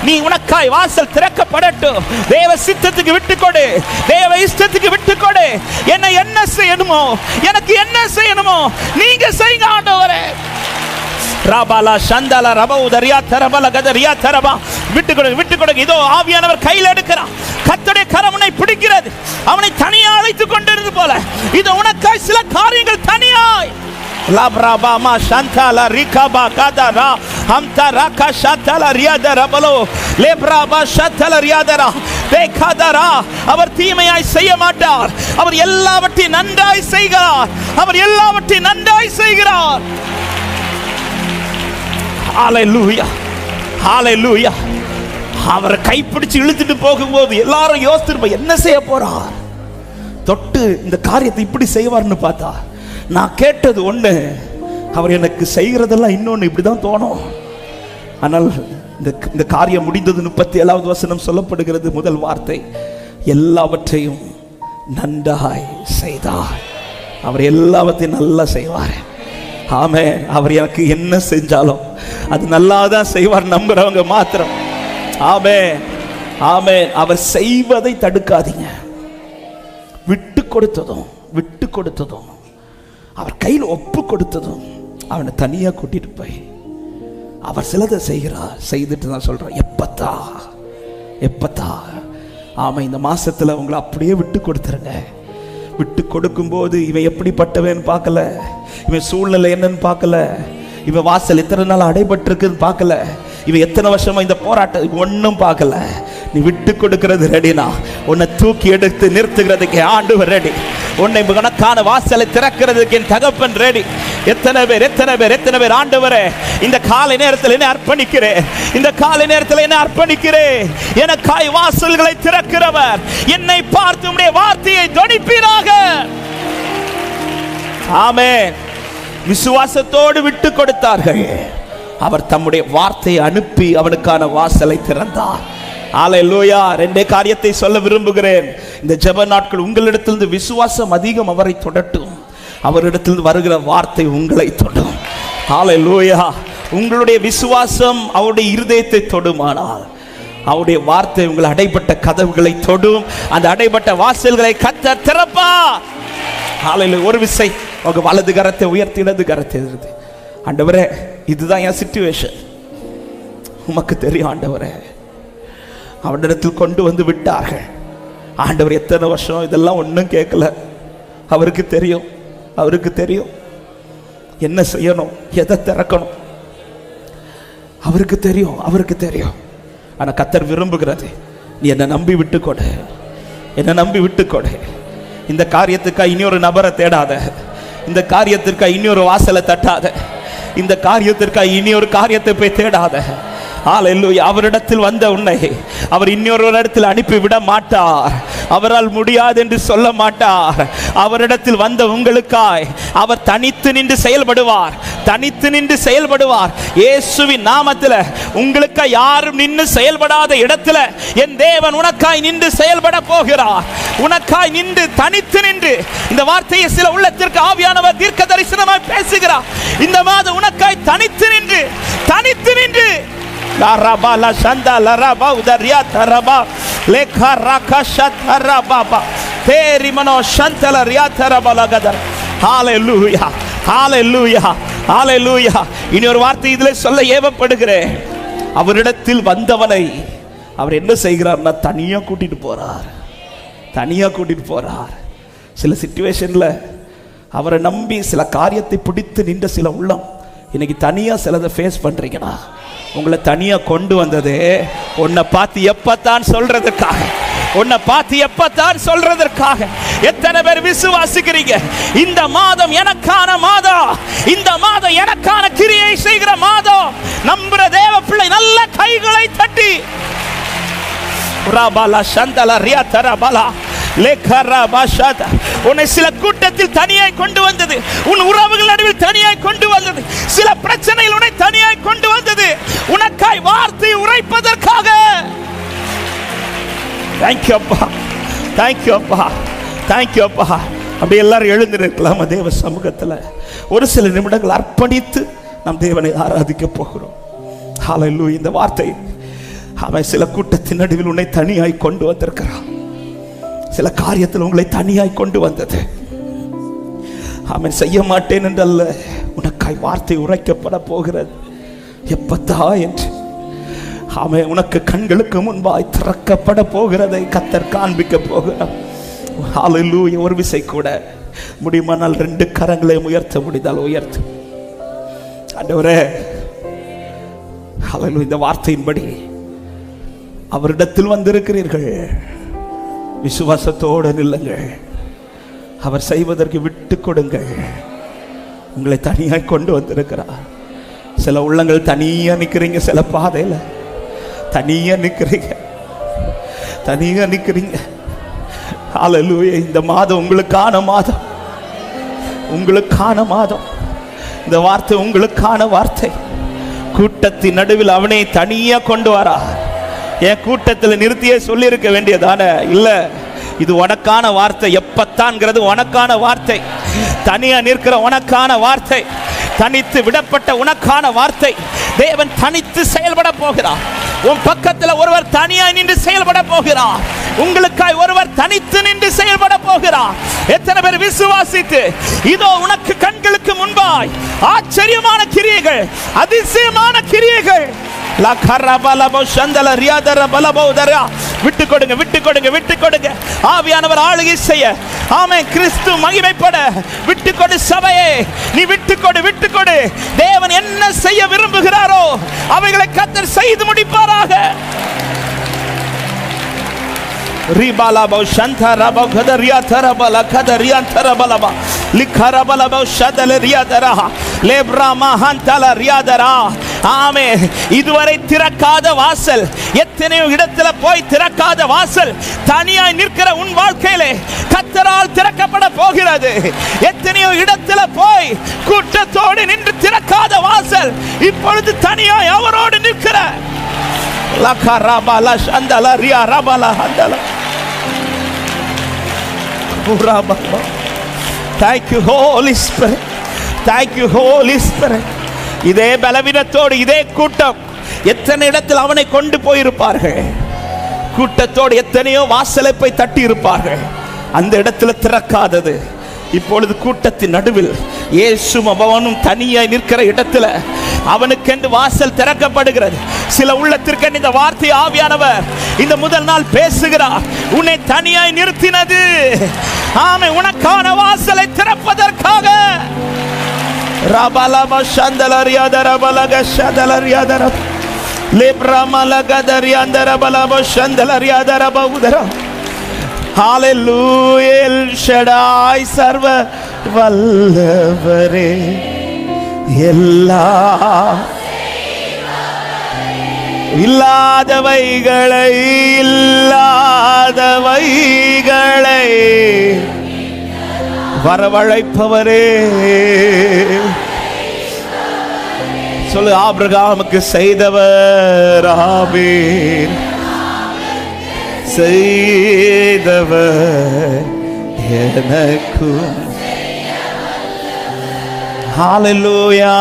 [SPEAKER 1] நீ உனக்காய் வாசல் திறக்கப்படட்டும். தேவ சித்தத்துக்கு விட்டுக்கொடு, தேவ இஷ்டத்துக்கு விட்டுக்கொடு. என்ன செய்யணுமோ, எனக்கு என்ன செய்யணுமோ நீங்க செய்யுங்க ஆண்டவரே. ராபாலா சந்தாலா ரபௌதரியா தரபல கதரியா தரபா. விட்டு கொடுங்க, விட்டு கொடுங்க. இதோ ஆவியானவர் கையில் எடுக்கிறார். கர்த்தருடைய கரம் உன்னை பிடிக்கிறது. அவனை தனியா அழைத்து கொண்டிருந்தது போல இது உனக்காய் சில காரியங்கள் தனியாய் லாப்ராபாமா சந்தாலா ரிகாபா காதரா ஹம்தா ராகா சத்தாலா ரியாதரா பலோ லேப்ராபா சத்தாலா ரியாதரா தேகாதரா. அவர் தீமையாய் செய்ய மாட்டார், அவர் எல்லாவற்றையும் நன்றாய் செய்கிறார், அவர் எல்லாவற்றையும் நன்றாய் செய்கிறார். ஹல்லேலூயா, ஹல்லேலூயா. அவரை கைப்பிடிச்சு இழுத்துட்டு போகும்போது எல்லாரும் யோசிச்சிருப்ப என்ன செய்ய போறார், தொட்டு இந்த காரியத்தை இப்படி செய்வார்னு பார்த்தா நான் கேட்டது ஒண்ணு, அவர் எனக்கு செய்கிறதெல்லாம் இன்னொன்னு இப்படிதான் தோணும். ஆனால் இந்த காரியம் முடிந்தது. 37வது வசனம் சொல்லப்படுகிறது, முதல் வார்த்தை, எல்லாவற்றையும் நன்றாய் செய்தார். அவர் எல்லாவற்றையும் நல்லா செய்வார். ஆமே. அவர் எனக்கு என்ன செஞ்சாலும் அது நல்லாதான் செய்வார் நம்புறவங்க மாத்திரம். ஆமே ஆமே. அவர் செய்வதை தடுக்காதீங்க. விட்டு கொடுத்ததும் அவர் கையில் ஒப்பு கொடுத்ததும் அவனை தனியா கூட்டிட்டு போய் அவர் சிலதை செய்துட்டு தான் சொல்றார், எப்பத்தா. ஆமா, இந்த மாசத்துல உங்களை அப்படியே விட்டு கொடுத்துருங்க. விட்டு கொடுக்கும் போது இவன் எப்படிப்பட்டவன் பார்க்கல, இவன் சூழ்நிலை என்னன்னு பார்க்கல, இவன் வாசல் எத்தனை நாள் அடைபட்டிருக்குன்னு பார்க்கல, இவன் எத்தனை வருஷமா இந்த போராட்டம் ஒன்னும் பார்க்கல. நீ விட்டு கொடுக்கிறது ரெடினா உன்னை தூக்கி எடுத்து நிறுத்துகிறதுக்கு ஆண்டவர் ரெடி. உன்னை உனக்கான வாசலை திறக்கிறதுக்கு என் தகப்பன் ரெடி. எத்தனை பேர் ஆண்டவரே இந்த காலை நேரத்தில் என்ன அர்ப்பணிக்கிறேன், இந்த காலை நேரத்தில் என்ன அர்ப்பணிக்கிறேன், எனக்காய் வாசல்களை திறக்கிறவர், என்னை பார்த்து உம்முடைய வார்த்தையை தொனிப்பீராக. ஆமென். விசுவாசத்தோடு விட்டு கொடுத்தார்கள். அவர் தம்முடைய வார்த்தையை அனுப்பி அவனுக்கான வாசலை திறந்தார். ஹல்லேலூயா. ரெண்டே காரியத்தை சொல்ல விரும்புகிறேன். இந்த ஜெப நாட்கள் உங்களிடத்திலிருந்து விசுவாசம் அதிகம் அவரை தொடட்டும். அவரிடத்திலிருந்து வருகிற வார்த்தை உங்களை தொடும். ஹல்லேலூயா. உங்களுடைய விசுவாசம் அவருடைய இருதயத்தை தொடுமானால் அவருடைய வார்த்தை உங்கள் அடைபட்ட கதவுகளை தொடும். அந்த அடைபட்ட வாசல்களை கர்த்தர் திறப்பார். ஹல்லேலூயா. ஒரு விசை உங்க வலது கரத்தை உயர்த்தி இடது கரத்தை எதிர்த்து, ஆண்டவரே இதுதான் என் சிச்சுவேஷன், உமக்கு தெரியும் ஆண்டவரே. அவரிடத்தில் கொண்டு வந்து விட்டார்கள். ஆண்டவர் எத்தனை வருஷம் இதெல்லாம் ஒன்றும் கேட்கல. அவருக்கு தெரியும் என்ன செய்யணும், எதை திறக்கணும். அவருக்கு தெரியும். ஆனா கர்த்தர் விரும்புகிறது, நீ என்னை நம்பி விட்டு கொடு. இந்த காரியத்துக்காக இன்னொரு நபரை தேடாத, இந்த காரியத்திற்காக இன்னொரு வாசலை தட்டாத, இந்த காரியத்திற்காக இன்னொரு காரியத்தை போய் தேடாத. ஹல்லேலூயா. அவரிடத்தில் வந்த உன்னை அவர் இன்னொரு இடத்தில் அனுப்பி விட மாட்டார். அவரால் முடியாது என்று சொல்ல மாட்டார். அவரிடத்தில் வந்த உங்களுக்காய் அவர் தனித்து நின்று செயல்படுவார். இயேசுவின் நாமத்தில் உங்களுக்காய் யாரும் நின்று செயல்படாத இடத்துல என் தேவன் உனக்காய் நின்று செயல்பட போகிறார். உனக்காய் நின்று தனித்து நின்று, இந்த வார்த்தையை சில உள்ளத்திற்கு ஆவியானவர் தீர்க்க தரிசனமாய் பேசுகிறார். இந்த மாதம் உனக்காய் தனித்து நின்று லரபா சந்தா லரபா உதரியா தரபா லேகா ராகஷா தரபா தேரிமனோ சந்தல ரியா தரபா லகதர். ஹல்லேலூயா. இனி ஒரு வார்த்தை இதில் சொல்ல ஏவப்படுகிறேன். அவரிடத்தில் வந்தவனை அவர் என்ன செய்கிறார்னா தனியா கூட்டிட்டு போறார். சில சிச்சுவேஷன்ல அவரை நம்பி சில காரியத்தை பிடித்து நின்ற சில உள்ளம் இன்னைக்கு தனியா சிலதை ஃபேஸ் பண்றீங்கன்னா, உங்களை தனியா கொண்டு வந்தது உன்னை பார்த்து எப்பத்தான் சொல்றதற்காக. எத்தனை பேர் விசுவாசிக்கிறீங்க? இந்த மாதம் எனக்கான மாதம், இந்த மாதம் எனக்கான கிரியை செய்கிற மாதம். நம்புற தேவ பிள்ளை நல்ல கைகளை தட்டி உன்னை சில கூட்டத்தில் தனியாய் கொண்டு வந்தது, உன் உறவுகள் நடுவில் தனியாய் கொண்டு வந்தது, சில பிரச்சனைகள் உன்னை தனியாய் கொண்டு வந்தது, உனக்காய் வார்த்தை உரைப்பதற்காக. தேங்க்யூ அப்பா. அப்படி எல்லாரும் எழுந்திருக்கலாம் தேவ சமூகத்தில் ஒரு சில நிமிடங்கள் அர்ப்பணித்து நம் தேவனை ஆராதிக்க போகிறோம். ஹல்லேலூயா. இந்த வார்த்தை அவன் சில கூட்டத்தின் நடுவில் உன்னை தனியாய் கொண்டு வந்திருக்கிறான். சில காரியத்தில் உங்களை தனியாய் கொண்டு வந்தது. அவன் செய்ய மாட்டேன் என்றல்ல, உனக்காய் வார்த்தை உரைக்கப்பட போகிறது. எப்பத்தா என்று அவன் உனக்கு கண்களுக்கு முன்பாய் திறக்கப்பட போகிறதை கர்த்தர் காண்பிக்க போகிறார். ஹல்லேலூயா. ஒரு விசை கூட முடியுமானால் 2 கரங்களை உயர்த்த முடிந்தால் உயர்த்து. ஆண்டவரே ஹல்லேலூயா. இந்த வார்த்தையின்படி அவரிடத்தில் வந்திருக்கிறீர்கள். விசுவாசத்தோடு நில்லுங்கள். அவர் செய்வதற்கு விட்டு கொடுங்கள். உங்களை தனியாய் கொண்டு வந்திருக்கிறார். சில உள்ளங்கள் தனியா நிற்கிறீங்க, சில பாதையில தனியா நிற்கிறீங்க. ஹல்லேலூயா. இந்த மாதம் உங்களுக்கான மாதம். இந்த வார்த்தை உங்களுக்கான வார்த்தை. கூட்டத்தின் நடுவில் அவனை தனியா கொண்டு வரா. என் கூட்டத்தில் நிறுத்தியே சொல்லி இருக்க வேண்டியதானே? இல்ல, இது உனக்கான வார்த்தை. எப்பத்தான்ங்கிறது உனக்கான வார்த்தை. தனியா நிற்கிற உனக்கான வார்த்தை. தனித்து விடப்பட்ட உனக்கான வார்த்தை. தேவன் தனித்து செயல்பட போகிறார். உன் பக்கத்தில் ஒருவர் தனியாய் நின்று செயல்பட போகிறார். உங்களுக்காய் ஒருவர் தனித்து நின்று செயல்பட போகிறார். எத்தனை பேர் விசுவாசித்து இதோ உனக்கு கண்களுக்கு முன்பாய் ஆச்சரியமான கிரியைகள், அதிசயமான கிரியைகள். விட்டு கொடுங்க, விட்டு கொடுங்க, விட்டு கொடுங்க. ஆவியானவர் ஆளுகை செய்ய, ஆமென், கிறிஸ்து மகிமைப்பட விட்டு கொடு. சபையே, நீ விட்டு கொடு, விட்டு கொடு. தேவன் என்ன செய்ய விரும்புகிறாரோ அவைகளை கர்த்தர் செய்து முடிப்பாராக. ரிபாலபோ சந்தரபோ கதரியா தரபல கதரியா தரபலபா லிகரபலபோ ஷதலரியா தரா லேப்ராமா ஹந்தல ரியாதரா. ஆமென். இதுவரை திறக்காத வாசல், எத்தனையோ இடத்துல போய் திறக்காத வாசல் தனியாய் நிற்கிற உன் வாழ்க்கையிலே கர்த்தரால் திறக்கப்பட போகிறது. எத்தனையோ இடத்துல போய் கூட்டத்தோடு நின்று திறக்காத வாசல் இப்பொழுது தனியாய் அவரோடு நிற்கிற லகரபல ஷந்தல Riya ரபல ஹந்தல. Thank you Holy Spirit. Thank you Holy Spirit. இதே பலவீனத்தோடு இதே கூட்டம் எத்தனை இடத்தில் அவனை கொண்டு போயிருப்பார்கள். கூட்டத்தோடு எத்தனையோ வாசலை போய் தட்டி இருப்பார்கள். அந்த இடத்துல திறக்காதது இப்பொழுது கூட்டத்தின் நடுவில் இயேசுவும் அவனும் தனியாய் நிற்கிற இடத்துல அவனுக்கென்று வாசல் திறக்கப்படுகிறது. சில உள்ளத்திற்கு இந்த வார்த்தை ஆவியானவர் இந்த முதல் நாள் பேசுகிறார். உன்னை தனியாய் நிறுத்தினது ஆமென் உனக்கான வாசலை திறப்பதற்காக. ரபலப ஷந்தலரியாதர பலக ஷதலரியாதர லேப்ரமலகதரியாதர பலப ஷந்தலரியாதர பவுதர. ஹalleluya. எல் ஷடாய் சர்வ வல்லவரே, எல்லாம் இல்லாதவைகளை வரவழைப்பவரே. சொல்லு, ஆபிரகாமுக்கு செய்தவர், ஆமென், செய்தவர் எனக்கும். ஹalleluya.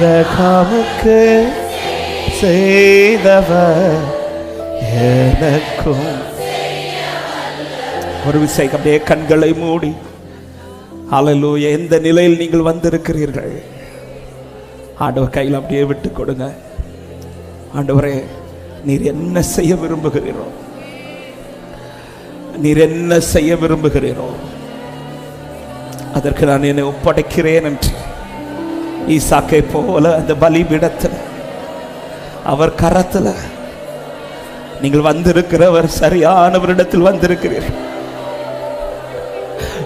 [SPEAKER 1] ஆபிரகாமுக்கு செய்தவர் எனக்கும். ஒரு விசை அப்படியே கண்களை மூடி ஹalleluya. எந்த நிலையில் நீங்கள் வந்திருக்கிறீர்கள் ஆண்டவர் கையில் அப்படியே விட்டு கொடுங்க. ஆண்டவரே, நீர் என்ன செய்ய விரும்புகிறீரோ, நீர் என்ன செய்ய விரும்புகிறீரோ அதற்கு நான் என்னை ஒப்படைக்கிறேன் என்று ஈசாக்கை போல அந்த பலிபீடத்தில் அவர் கரத்தில் நீங்கள் வந்திருக்கிறவர் சரியானவரிடத்தில் வந்திருக்கிறீர்கள்.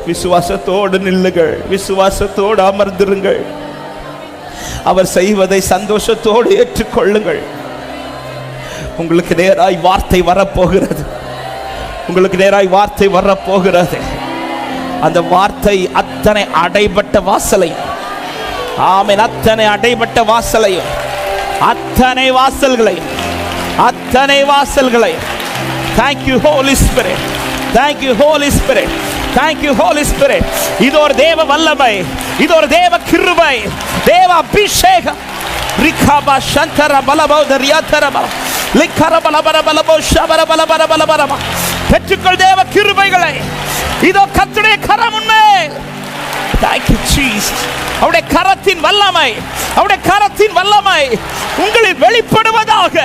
[SPEAKER 1] விசுவாசத்தோடு நில்லுங்கள், விசுவாசத்தோடு அமர்ந்திருங்கள். அவர் செய்வதை சந்தோஷத்தோடு ஏற்றுக்கொள்ளுங்கள். உங்களுக்கு நேராய் வார்த்தை வரப்போகிறது, உங்களுக்கு நேராய் வார்த்தை வரப்போகிறது. அந்த வார்த்தை அத்தனை அடைபட்ட வாசலையும், ஆமென், அத்தனை அடைபட்ட வாசலையும், அத்தனை வாசல்களையும், அத்தனை வாசல்களையும். Thank you Holy Spirit. Thank you Holy Spirit. Thank you Holy Spirit. இது ஒரு தேவ வல்லமை, இது ஒரு தேவ கிருபை, தேவ அபிஷேகம். ரிகாபா சந்தர பலபௌதரியாதரபா லிகரபலபலபலபோ ஷபரபலபலபலபலபா. பெற்றுக்கொள் தேவ கிருபைகளை. இதோ கர்த்தருடைய கரம் உன்மேல். Thank you Jesus. அவருடைய கரத்தின் வல்லமை, அவருடைய கரத்தின் வல்லமை உங்களில் வெளிப்படுவதாக.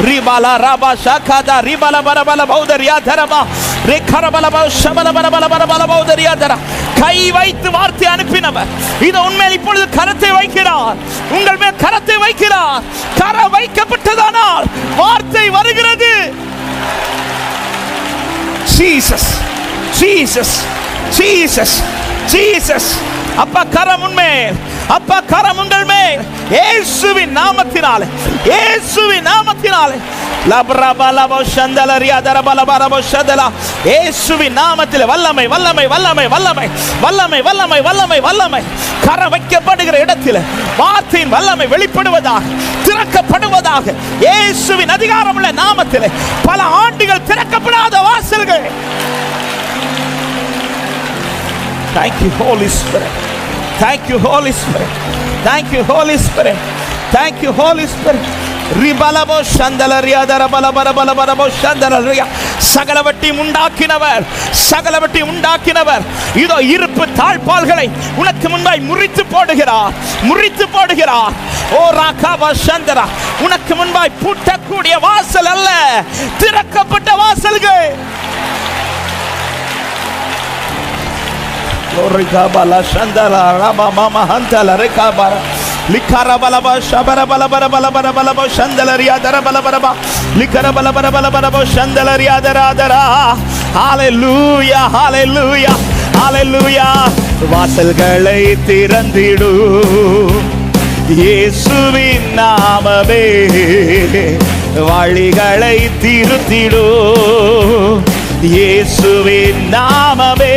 [SPEAKER 1] ரிபாலா ராபா ஷாகாதா ரிபாலா பரபல பௌதரியாதரபா ரிகரபலபோ ஷபலபலபலபலபலபௌதரியாதரா. கை வைத்து வார்த்தை அனுப்பினவர் இது உண்மையில் இப்பொழுது கரத்தை வைக்கிறார், உங்கள் மேல் கரத்தை வைக்கிறார். கரம் வைக்கப்பட்டதானால் வார்த்தை வருகிறது. Jesus, Jesus, Jesus, Jesus. அப்பா கரம் உன்மேல், அப்பா கரம் உங்கள் மேல். இயேசுவின் நாமத்தினாலே, இயேசுவின் நாமத்தினாலே. லப்ரபலபோ ஷந்தலரியாதரபலபலபோ ஷதலா. இயேசுவின் நாமத்திலே வல்லமை, வல்லமை, வல்லமை, வல்லமை, வல்லமை, வல்லமை, வல்லமை, வல்லமை. கரம் வைக்கப்படுகிற இடத்தில் வார்த்தையின் வல்லமை வெளிப்படுவதாக, திறக்கப்படுவதாக. இயேசுவின் அதிகாரமுள்ள நாமத்திலே பல ஆண்டுகள் திறக்கப்படாத வாசல்கள். Thank you Holy Spirit. Thank you, Holy Spirit. Thank you, Holy Spirit. Thank you, Holy Spirit. ரிபலபோ சந்தலரியா தரபலபலபலபலபோ சந்தலரியா. சகலவற்றையும் உண்டாக்கினவர், சகலவற்றையும் உண்டாக்கினவர் இதோ இருப்பு தாழ்பால்களை உனக்கு முன்பாய் முறித்து போடுகிறார், முறித்து போடுகிறார். ஓ ராகாபா சந்தரா, உனக்கு முன்பாய் பூட்டக்கூடிய வாசல் அல்ல, திறக்கப்பட்ட வாசல்கள். ரிகாபலா சந்தரா ரபா மாமா ஹந்தல ரிகாபரா லிகரபலபா ஷபரபலபலபலபலபலபோ சந்தலரியா தரபலபலபா லிகரபலபலபலபலபோ சந்தலரியா தராதரா. ஹalleluya, hallelujah, hallelujah. வாசல்களை திறந்திடு இயேசுவின் நாமமே, வழிகளை திருத்திடு இயேசுவின் நாமமே.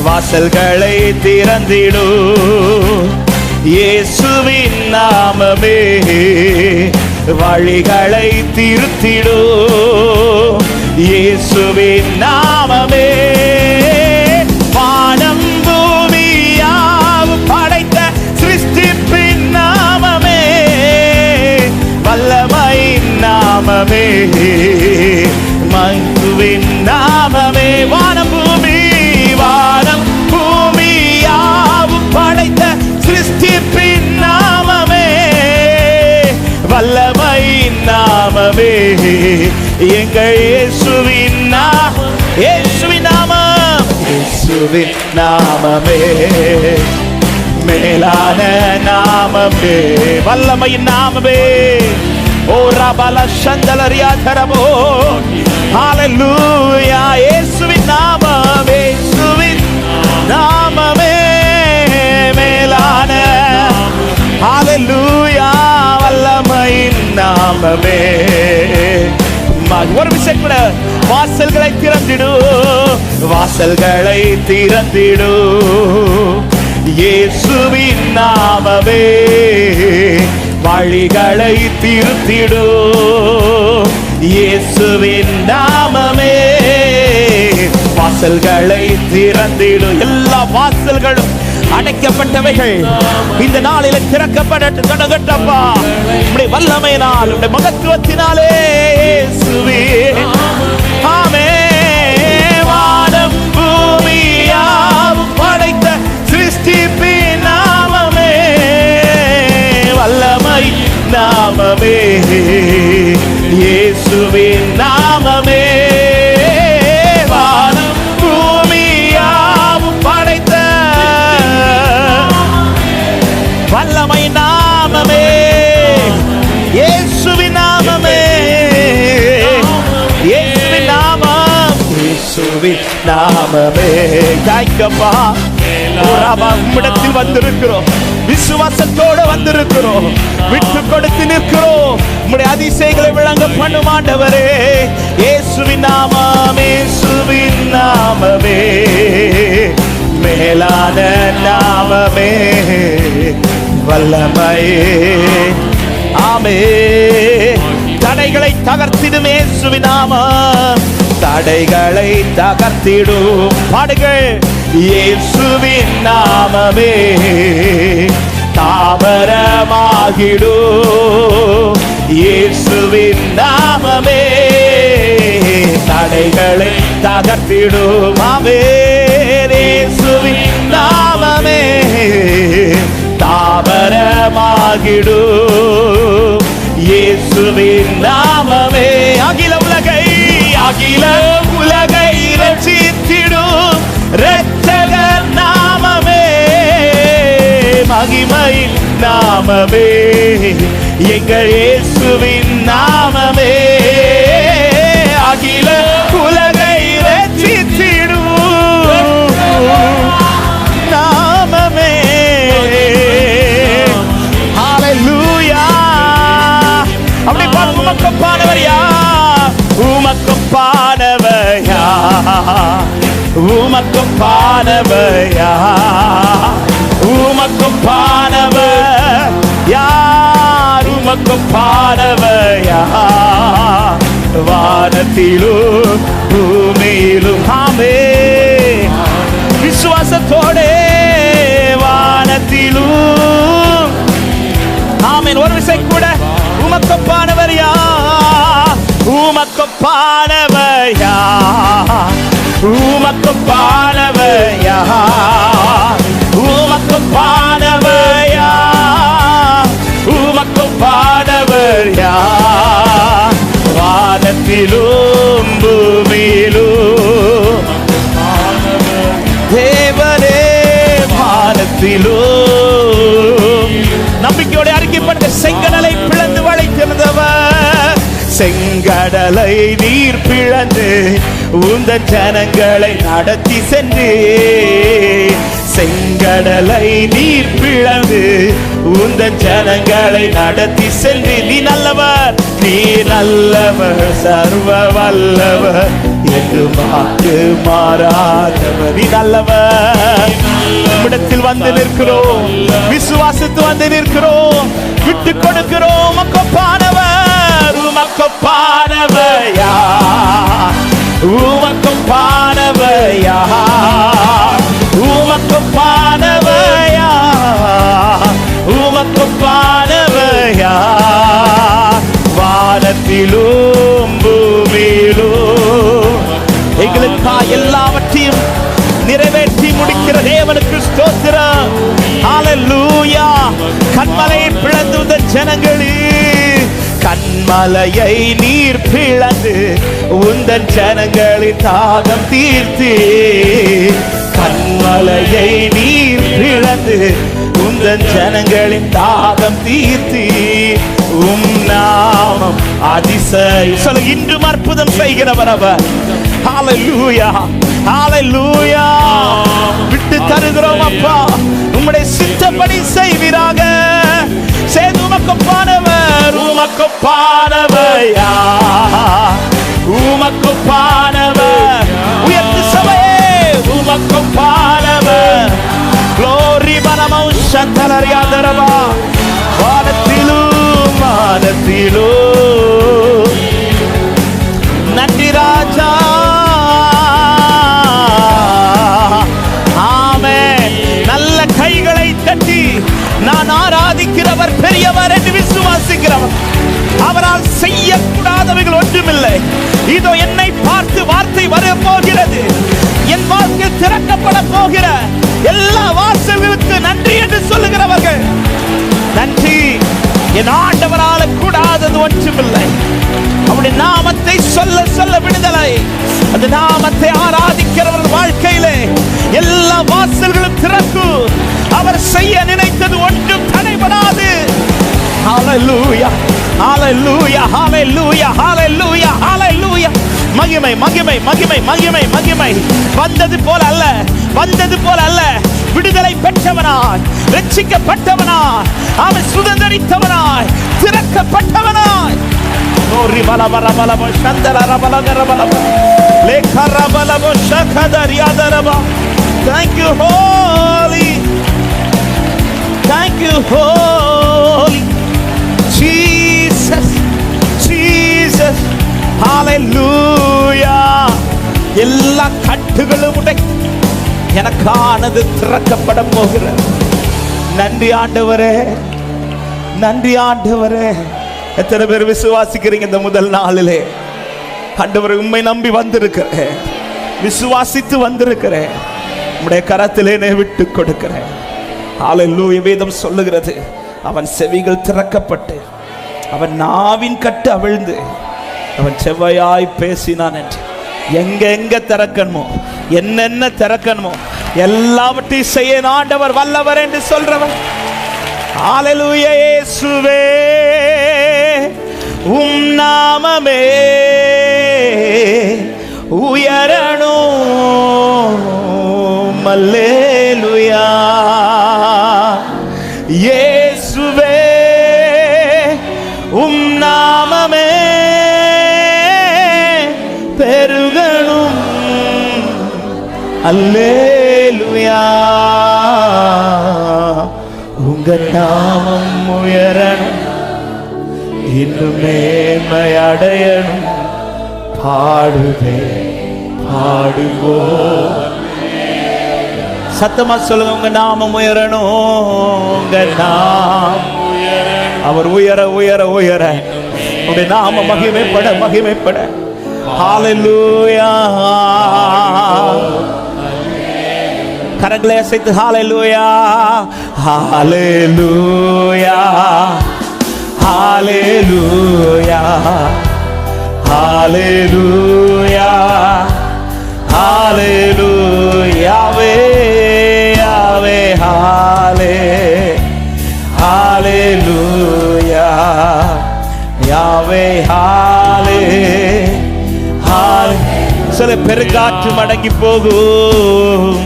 [SPEAKER 1] வாசல்களை திறந்திடு இயேசுவின் நாமமே, வழிகளை திருத்திடு இயேசுவின் நாமமே. வானம் பூமியாவும் படைத்த சிருஷ்டிப்பின் நாமமே, வல்லமையின் நாமமே, மங்குவின் நாமமே. வானம் பூமி, வானம் பூமியாவும் படைத்த சிருஷ்டிப்பின் நாமமே, வல்லமையின் நாமமே, எங்கள் இயேசுவின் நாமம், இயேசுவின் நாமம், இயேசுவின் நாமமே, மேலான நாமமே, வல்லமையின் நாமமே. ஓ ரபல சந்தலரியா தரபோ. ஹalleluya, இயேசுவின் நாமமே, இயேசுவின் நாமமே, மேலான ஹalleluya, வல்லமையின் நாமமே. ஒரு விஷயம் கூட, வாசல்களை திறந்திடு, வாசல்களை திறந்திடு இயேசுவின் நாமமே, வழிகளை திருத்திடு இயேசுவின் நாமமே. வாசல்களை திறந்திடு. எல்லா வாசல்களும் அடைக்கப்பட்டவைகள் இந்த நாளில் திறக்கப்படட்டும், தொடங்கட்டப்பா. உம்முடைய வல்லமையினால், உம்முடைய மகத்துவத்தினாலே இயேசுவே. ஆமென். வானம் பூமியாவும் படைத்த சிருஷ்டிப்பின் நாமமே, வல்லமை நாமமே, இயேசுவின் நாமமே. வானம் பூமியாவும் படைத்த வல்லமை நாமமே, இயேசுவின் நாமமே, இயேசுவின் நாமம், இயேசுவின் நாமமே. காய்க்கப்பா, உம்மிடத்தில் வந்திருக்கிறோம், விசுவாசத்தோடு வந்திருக்கிறோம், விட்டு கொடுத்து நிற்கிறோம். உம்முடைய அதிசயங்களை விளங்க பண்ணும் ஆண்டவரே. இயேசுவின் நாமம், இயேசுவின் நாமமே, மேலான நாமமே, வல்லமையே. ஆமென். தடைகளை தகர்த்திடும் இயேசுவின் நாமம், தடைகளை தகர்த்திடும். பாடுகள். இயேசுவின் நாமமே, தாவரமாகிடு இயேசுவின் நாமமே, தடைகளை தகர்த்திடும். ஆமென். இயேசுவின் நாமமே, தாவரமாகிடு இயேசுவின் நாமமே. அகில உலகை, அகில உலகை ரட்சித்திடும் இரட்சகர் நாமமே, மகிமையின் நாமமே, எங்கள் இயேசுவின் நாமமே. அகில உலகை ரட்சித்திடும் நாமமே. ஹalleluya. அப்படி பாருங்க. உமக்கு பானவர் யார்? உமக்கு பானவர் யார்? உமக்கு பானவர் யார்? உமக்கு பானவர் யார்? உமக்கு பானவர் யார்? வானத்திலும் பூமியிலும். ஆமென். விசுவாசத்தோடே வானத்திலும். ஆமென். ஒரு விசை கூட உமக்கொப்பானவர் யார்? உமக்கொப்பானவர் யார்? உமக்கொப்பானவர் யார்? உமக்கொப்பானவர் யார்? உமக்கொப்பானவர் யார்? வானத்திலும் பூமியிலும் தேவனே, வானத்திலும். நம்பிக்கையோட அறிக்கை பண்ணுங்க. செங்கடலை பிளந்து வளைத்திருந்தவர், செங்கடலை நீர் பிளந்து உந்தன் ஜனங்களை நடத்தி சென்று. செங்கடலை நீர் பிளந்து உந்தன் ஜனங்களை நடத்தி சென்று. நீ நல்லவர், நீ நல்லவர், சர்வ வல்லவர், என்று வாக்கு மாறாதவர். நீ நல்லவர். இடத்தில் வந்து நிற்கிறோம், விசுவாசித்து வந்து நிற்கிறோம், விட்டு கொடுக்கிறோம். உமக்கொப்பானவர், உமக்கொப்பானவர் யார்? உமக்கொப்பானவர் யார்? உமக்கொப்பானவர் யார்? உமக்கொப்பானவர் யார்? வானத்திலும் பூமியிலும் எங்களுக்காக எல்லாவற்றையும் நிறைவேற்றி முடிக்கிற தேவனுக்கு ஸ்தோத்திரம். ஹல்லேலூயா. கன்மலையை பிளந்து வந்த ஜனங்களே, கன்மலையை நீர் பிளந்து உந்தன் ஜனங்களின் தாகம் தீர்த்து. கன்மலையை நீர் பிளந்து உந்தன் ஜனங்களின் தாகம் தீர்த்தி. நாமம் அதிசயம் சொல்ல இன்றும் அற்புதம் செய்கிறவர் அவர். ஹல்லேலூயா, ஹல்லேலூயா. விட்டு தருகிறோம் அப்பா, உம்முடைய சித்தப்படி செய்வீராக. உமக்கொப்பானவர், உமக்கொப்பானவர் யார்? உமக்கொப்பானவர். உயர்த்து சபையே, உமக்கொப்பானவர். Glory பரமௌ சந்தலரியாதரவா. வானத்திலும் வானத்திலும் நன்றி ராஜா. ஆமென். நல்ல கைகளை தட்டி நான் ஆராதிக்கிறவர் பெரியவர் என்று விசுவாசிக்கிறவர். அவரால் செய்யக்கூடாதவைகள் ஒன்றுமில்லை. இதோ என்னை பார்த்து வார்த்தை வர போகிறது. என் வாழ்க்கையில் திறக்கப்பட போகிற எல்லா வாசல்களுக்கு நன்றி என்று சொல்லுகிறவர்கள் நன்றி. என் ஆண்டவரால் கூடாதது ஒன்றுமில்லை. அவருடைய நாமத்தை சொல்ல சொல்ல விடுதலை. அந்த நாமத்தை ஆராதிக்கிறவர்கள் வாழ்க்கையிலே எல்லா வாசல்களும் திறக்கும். அவர் செய்ய நினைத்தது ஒன்றும் தடைபடாது. ஹல்லேலூயா, ஹல்லேலூயா, ஹல்லேலூயா, ஹல்லேலூயா, ஹல்லேலூயா. மகிமை மகிமை மகிமை மகிமை மகிமை. வந்தது போல அல்ல, வந்தது போல அல்ல. விடுதலை பெற்றவனாய், ரட்சிக்கப்பட்டவனாய், அவன் சுதந்தரித்தவனாய், திறக்கப்பட்டவனாய். ஓரி பலபலபலப சந்தரபலகரபலப லேகரபலப ஷகதரியாதரப. Thank you holy, thank you holy Jesus, Jesus. ஹல்லேலூயா. எல்லா கட்டுகளும் உடைத்து எனக்கானது திறக்கப்பட போகிறது. நன்றி ஆண்டவரே, நன்றி ஆண்டவரே. எத்தனை பேர் விசுவாசிக்கிறீங்க? இந்த முதல் நாளிலே ஆண்டவரை உம்மை நம்பி வந்திருக்கிறேன், விசுவாசித்து வந்திருக்கிறேன். உம்முடைய கரத்திலே விட்டு கொடுக்கிறேன். ஹல்லேலூயா. வேதம் சொல்லுகிறது, அவன் செவிகள் திறக்கப்பட்டு அவன் நாவின் கட்டு அவிழ்ந்து அவன் செவ்வையாய் பேசினான் என்று. எங்க எங்க திறக்கணுமோ, என்னென்ன திறக்கணுமோ எல்லாவற்றையும் செய்ய ஆண்டவர் வல்லவர் என்று சொல்றவர். ஹல்லேலூயா. இயேசுவே உம் நாமமே உயரணும். அல்லேலூயா. இயேசுவே உம் நாமமே பெருகணும். அல்லேலூயா. உங்க நாமம் உயரணும், இன்னும் மேன்மை அடையணும். பாடுவே பாடுவோம், சத்தமா சொல்லுங்க, உங்க நாமம் உயரணும், உங்க நாமம் அவர் உயர உயர உயர உங்க நாம மகிமைப்பட மகிமைப்பட. ஹalleluya. கரங்களை அசைத்து ஹalleluya ஹalleluya ஹalleluya ஹalleluya ஹalleluya யாவே யாவே ஹalleluya யாவே சொல்ல. பெருங்காற்று மடங்கி போகும்,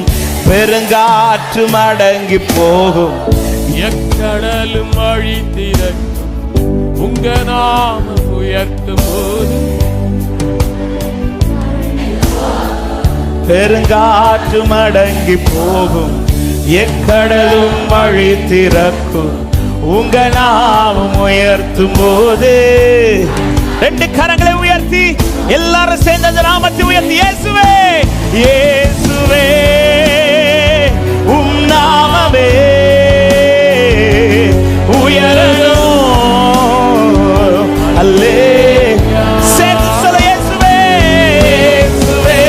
[SPEAKER 1] பெருங்காற்று மடங்கி போகும்,
[SPEAKER 2] எக்கடலும் வழி திறக்கும், உங்க நாமம் உயர்த்தும் போது.
[SPEAKER 1] பெருங்காற்று மடங்கி போகும், எக்கடலும் வழி திறக்கும், உங்க நாமம் உயர்த்தும் போது. ரெண்டு கரங்களை உயர்த்தி எல்லாரும் சேர்ந்த அந்த நாமத்தை உயர்த்தி, இயேசுவே இயேசுவே உம் நாமமே உயரணும். அல்லே சேர்த்து சொல்ல, இயேசுவே இயேசுவே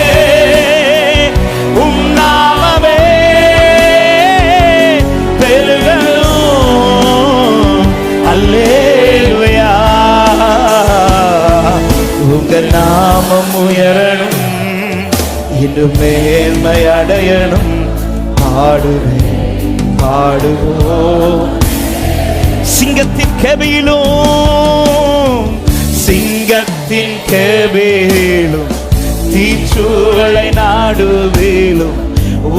[SPEAKER 1] உம் நாமமே பெருகணும். அல்லேலூயா. உங்க நாமம் உயரணும், இன்னும் மேன்மை அடையணும். பாடுவேன் பாடுவோம், சிங்கத்தின் கெபியிலும் சிங்கத்தின் கெபியிலும் தீச்சூளை நாடுவிலும்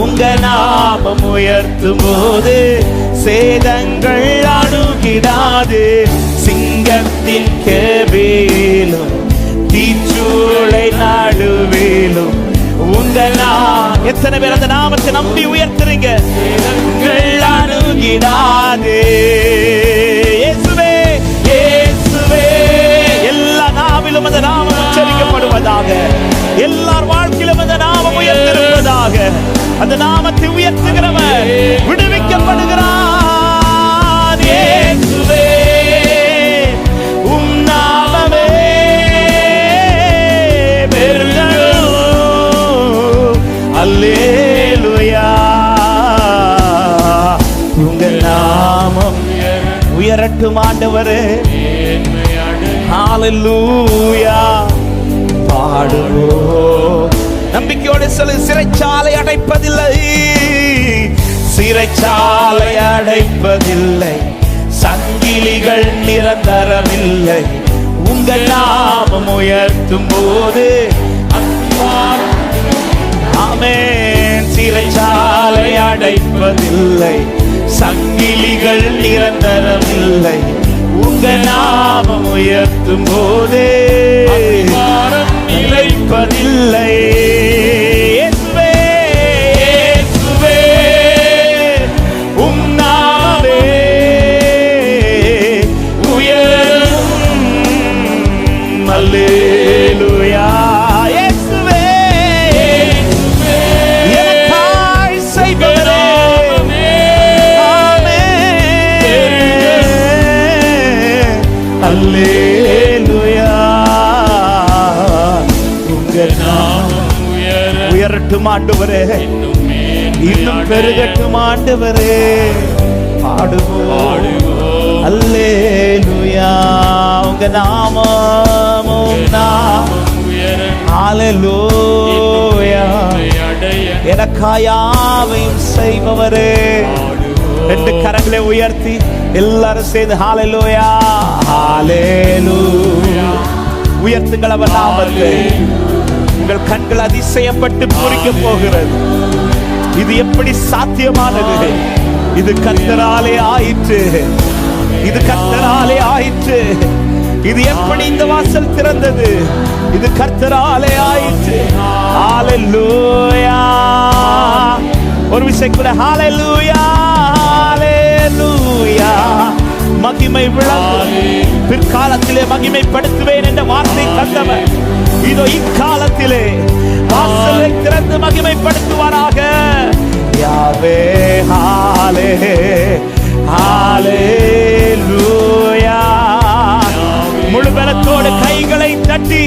[SPEAKER 1] உங்க நாமம் உயர்த்தும் போது சேதங்கள் அணுகிடாது. சிங்கத்தின் கெபியிலும் தீச்சூளை நாடுவிலும் உங்க எத்தனை பேர் அந்த நாமத்தை நம்பி உயர்த்துறீங்க? அணுகிடாது. இயேசுவே இயேசுவே எல்லா நாவிலும் அந்த நாமம் உச்சரிக்கப்படுவதாக, எல்லார் வாழ்க்கையிலும் அந்த நாமம் உயர்த்திருப்பதாக. அந்த நாமத்தை உயர்த்துகிறவர் விடுவிக்கப்படுகிறார். இயேசுவே உம் நாமமே அல்லேலூயா. உங்க நாமம் உயரட்டும் ஆண்டவரே. ஹalleluya. பாடுவோம் நம்பிக்கையோடு சொல்லு. சிறைச்சாலை அடைப்பதில்லை, சிறைச்சாலை அடைப்பதில்லை, சங்கிலிகள் நிரந்தரமில்லை. உங்க நாமம் உயர்த்தும் போது ஆமென். சிறைச்சாலை அடைப்பதில்லை, சங்கிலிகள் நிரந்தரமில்லை. உங்க நாமம் உயர்த்தும் போது நிலைப்பதில்லை. இயேசுவே இயேசுவே உம் நாமமே உயரும். அல்லேலூயா. அல்லேலூயா. உங்க நாமம் உயரட்டும் ஆண்டவரே, இன்னும் பெருகட்டும் ஆண்டவரே. பாடுவோம் அல்லேலூயா. உங்க நாமம் ஹalleluya. எனக்காயாவையும் செய்பவரே. ரெண்டு கரங்களை உயர்த்தி எல்லாரும் சேர்ந்து ஹalleluya ஹalleluya உயர்த்துங்கள் அவர் நாமத்தை. உங்கள் கண்கள் அதிசயப்பட்டு பூரிக்க போகிறது. இது எப்படி சாத்தியமானது? இது கர்த்தராலே ஆயிற்று, இது கர்த்தராலே ஆயிற்று. இது எப்படி இந்த வாசல் திறந்தது? இது கர்த்தராலே ஆயிற்று. ஹalleluya. ஒரு விஷயம் கூட ஹalleluya ஹalleluya. மகிமை விளங்கும். பிற்காலத்திலே மகிமைப்படுத்துவேன் என்ற வார்த்தை தந்தவர் இதோ இக்காலத்திலே வாசலை திறந்து மகிமைப்படுத்துவாராக. யாவே ஹாலே ஹalleluya. முழு பலத்தோடு கைகளை தட்டி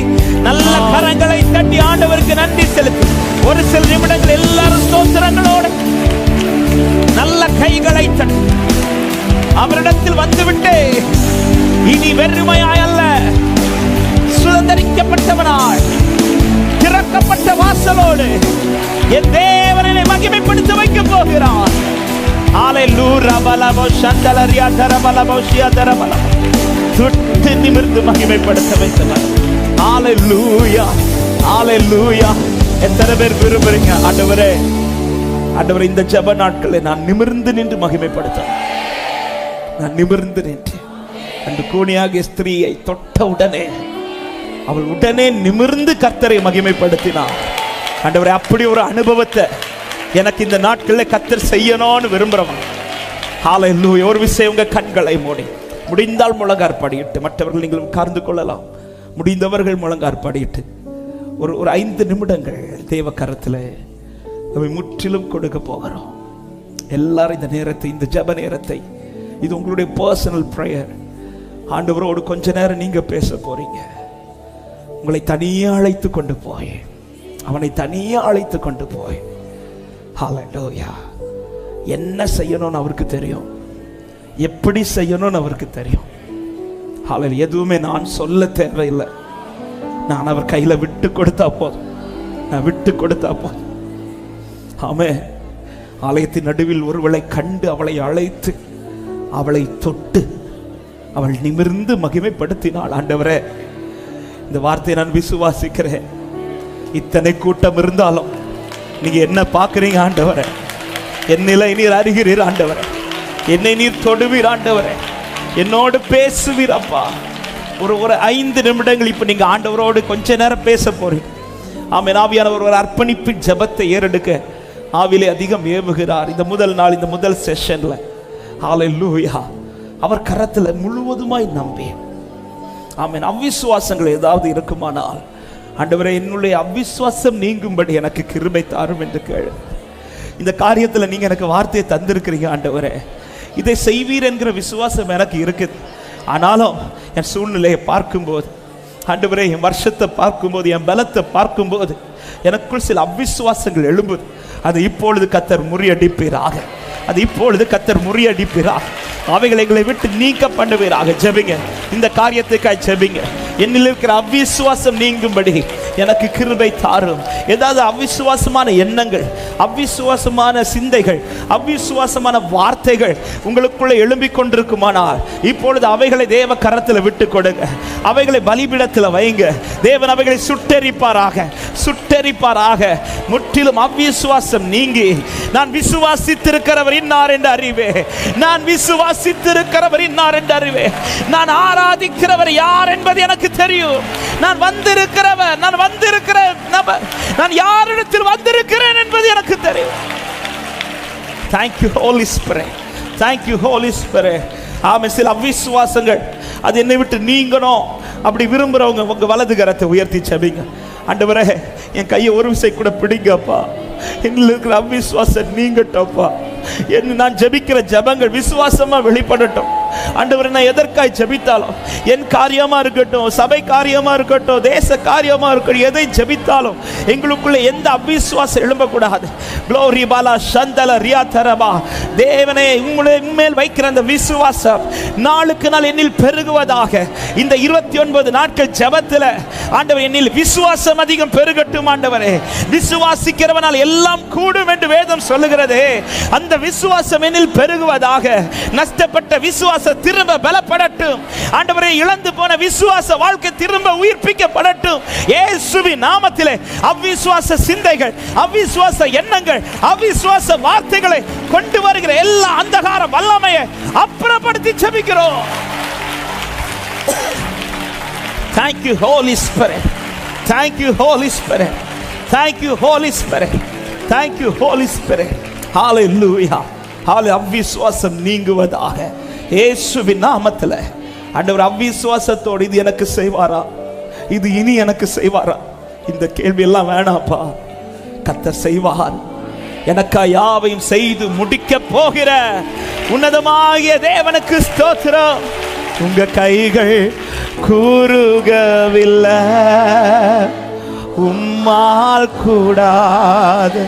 [SPEAKER 1] நல்ல கரங்களை தட்டி ஆண்டவருக்கு நன்றி செலுத்து. ஒரு சில நிமிடங்கள் எல்லாரும் ஸ்தோத்திரங்களோடு நல்ல கைகளை தட்டி அவரிடத்தில் வந்துவிட்டே இனி வெறுமையாய் அல்ல, சுதந்தரிக்கப்பட்டவனாய் திறக்கப்பட்ட வாசலோடு என் தேவனை மகிமைப்படுத்த வைக்க போகிறார். ஹalleluya. பலபோ சந்தலரியா தரபலபோ ஷியா தரபல தொட்டு நிமிர்ந்து மகிமைப்படுத்த வைத்தவர். ஹalleluya ஹalleluya. எத்தனை பேர் விரும்புறீங்க ஆண்டவரே, ஆண்டவரே இந்த ஜெப நாட்களை நான் நிமிர்ந்து நின்று மகிமைப்படுத்த, நான் நிமிர்ந்து நின்று அந்த கூனியாகிய ஸ்திரீயை தொட்ட உடனே அவள் உடனே நிமிர்ந்து கர்த்தரை மகிமைப்படுத்தினார். ஆண்டவரே அப்படி ஒரு அனுபவத்தை எனக்கு இந்த நாட்களில் கர்த்தர் செய்யணும்னு விரும்புறவன். ஹalleluya. ஒரு விஷயம், உங்க கண்களை மூடி முடிந்தால் முழங்காற்படியிட்டு, மற்றவர்கள் நீங்கள் உட்கார்ந்து கொள்ளலாம், முடிந்தவர்கள் முழங்காற்படியிட்டு ஒரு 5 நிமிடங்கள் தேவ கரத்தில் நம்ம முற்றிலும் கொடுக்க போகிறோம். எல்லாரும் இந்த நேரத்தை, இந்த ஜெப நேரத்தை, இது உங்களுடைய பர்சனல் பிரேயர். ஆண்டவரோடு கொஞ்ச நேரம் நீங்க பேச போறீங்க. உங்களை தனியே அழைத்து கொண்டு போய், அவனை தனியே அழைத்து கொண்டு போய், ஹalleluya, என்ன செய்யணும்னு அவருக்கு தெரியும், எப்படி செய்யணும்னு அவருக்கு தெரியும். ஹalleluya. எதுவுமே நான் சொல்ல தேவையில்லை, நான் அவர் கையில விட்டு கொடுத்தா போதும், நான் விட்டு கொடுத்தா போதும். ஆமே. ஆலயத்தின் நடுவில் ஒருவளை கண்டு அவளை அழைத்து அவளை தொட்டு அவள் நிமிர்ந்து மகிமைப்படுத்தினாள். ஆண்டவரே, இந்த வார்த்தையை நான் விசுவாசிக்கிறேன். இத்தனை கூட்டம் இருந்தாலும் நீங்க என்ன பார்க்கிறீங்க ஆண்டவரே, என் நிலை நீர் அறிகிறீர் ஆண்டவரே, என்னை நீர் தொடுவீர் ஆண்டவரே, என்னோடு பேசுவீர் அப்பா. ஒரு 5 நிமிடங்கள் இப்ப நீங்க ஆண்டவரோடு கொஞ்ச நேரம் பேச போறீங்க. ஆமென். ஆவியானவர் ஒரு அர்ப்பணிப்பின் ஜெபத்தை ஏறெடுக்க ஆவிலே அதிகம் ஏவுகிறார். இந்த முதல் நாள், இந்த முதல் செஷன்ல ஹalleluya, அவர் கரத்துல முழுவதுமாய் நம்பி, ஆமென், அவிசுவாசங்கள் ஏதாவது இருக்குமானால் ஆண்டவரே என்னுடைய அவிசுவாசம் நீங்கும்படி எனக்கு கிருபை தாரும் என்று கேளு. இந்த காரியத்துல நீங்க எனக்கு வார்த்தையை தந்திருக்கிறீங்க ஆண்டவரே, இதை செய்வீர் என்கிற விசுவாசம் எனக்கு இருக்குது. ஆனாலும் என் சூழ்நிலையை பார்க்கும்போது ஆண்டவரே, என் வருஷத்தை பார்க்கும்போது, என் பலத்தை பார்க்கும்போது எனக்குள் சில அவிசுவாசங்கள் எழும்புது. அது இப்பொழுது கர்த்தர் முறியடிப்பீராக, அது இப்பொழுது கர்த்தர் முறியடிப்பீராக. அவைகளை எங்களை விட்டு நீக்க பண்ணுவீராக. ஜெபிங்க, இந்த காரியத்துக்காய் ஜெபிங்க. என்னில் இருக்கிற அவிசுவாசம் நீங்கும்படி எனக்கு கிருபை தாரும். ஏதாவது அவிசுவாசமான எண்ணங்கள், அவிசுவாசமான சிந்தைகள், அவிசுவாசமான வார்த்தைகள் உங்களுக்குள்ள எழும்பிக் கொண்டிருக்குமானால் இப்பொழுது அவைகளை தேவ கரத்தில் விட்டு கொடுங்க, அவைகளை பலிபீடத்தில் வைங்க. தேவன் அவைகளை சுட்டெரிப்பாராக, சுட்டெரிப்பாராக. முற்றிலும் அவிசுவாசம் நீங்கி நான் விசுவாசித்திருக்கிறவர் இன்னார் என்று அறிவே, நான் விசுவாசித்திருக்கிறவர் இன்னார் என்று அறிவே, நான் ஆராதிக்கிறவர் யார் என்பது எனக்கு தெரியும், நான் வந்திருக்கிறவர், நான் வந்திருக்கிற நபர், நான் யாரிடத்தில் வந்திருக்கிறேன் என்பது எனக்கு தெரியும். Thank you Holy Spirit, thank you Holy Spirit. ஆமென். சில அவிசுவாசங்கள் அது என்னை விட்டு நீங்கணும் அப்படி விரும்புறவங்க உங்க வலது கரத்தை உயர்த்தி ஜெபிங்க. ஆண்டவரே, என் கையை ஒரு விசை கூட பிடிங்கப்பா, என்னில் இருக்கிற அவிசுவாசம் நீங்கட்டப்பா. என்ன நான் ஜெபிக்கிற ஜெபங்கள் விசுவாசமா வெளிப்படட்டும். ஆண்டவரே, நான் எதற்காய் ஜெபித்தாலும், என் காரியமா இருக்கட்டும், சபை காரியமா இருக்கட்டும், தேச காரியமா இருக்கட்டும், எதை ஜெபித்தாலும் எங்களுக்குள்ள எந்த அவிசுவாசம் எழும்பக்கூடாது. க்ளோரி பாலா சந்தல ரியாதரபா. தேவனே, உம்மேல் வைக்கிற அந்த விசுவாசம் நாளுக்கு நாள் என்னில் பெருகுவதாக. இந்த 29 நாட்கள் ஜெபத்தில் ஆண்டவர் என்னில் விசுவாசம் அதிகம் பெருகட்டும். ஆண்டவரே, விசுவாசிக்கிறவனால் எல்லாம் கூடும் என்று வேதம் சொல்லுகிறதே, அந்த விசுவாசம் என்னில் பெருகுவதாக. நஷ்டப்பட்ட விசுவாசம் திரும்ப பலப்படட்டும். ஆண்டவரே, இழந்து போன விசுவாச வாழ்க்கை திரும்ப உயிர்ப்பிக்கப்படட்டும். இயேசுவின் நாமத்திலே அவிசுவாச சிந்தைகள், அவிசுவாச எண்ணங்கள், அவிசுவாச வார்த்தைகளை கொண்டு வருகிற எல்லா அந்தகார வல்லமையை அப்புறப்படுத்தி ஜெபிக்கிறோம். Thank you Holy Spirit, thank you Holy Spirit, thank you Holy Spirit, thank you Holy Spirit. Hallelujah, hallelujah. அவிசுவாசம் நீங்குவதாக இயேசுவின் நாமத்தில். ஆண்டவர், அவிசுவாசத்தோடு இது எனக்கு செய்வாரா, இது இனி எனக்கு செய்வாரா, இந்த கேள்வி எல்லாம் வேணாப்பா. கர்த்தர் செய்வார், எனக்கா யாவையும் செய்து முடிக்க போகிற உன்னதமாகிய தேவனுக்கு ஸ்தோத்திரம். உங்க கைகள் கூறுகவில்லை, உம்மால் கூடாது.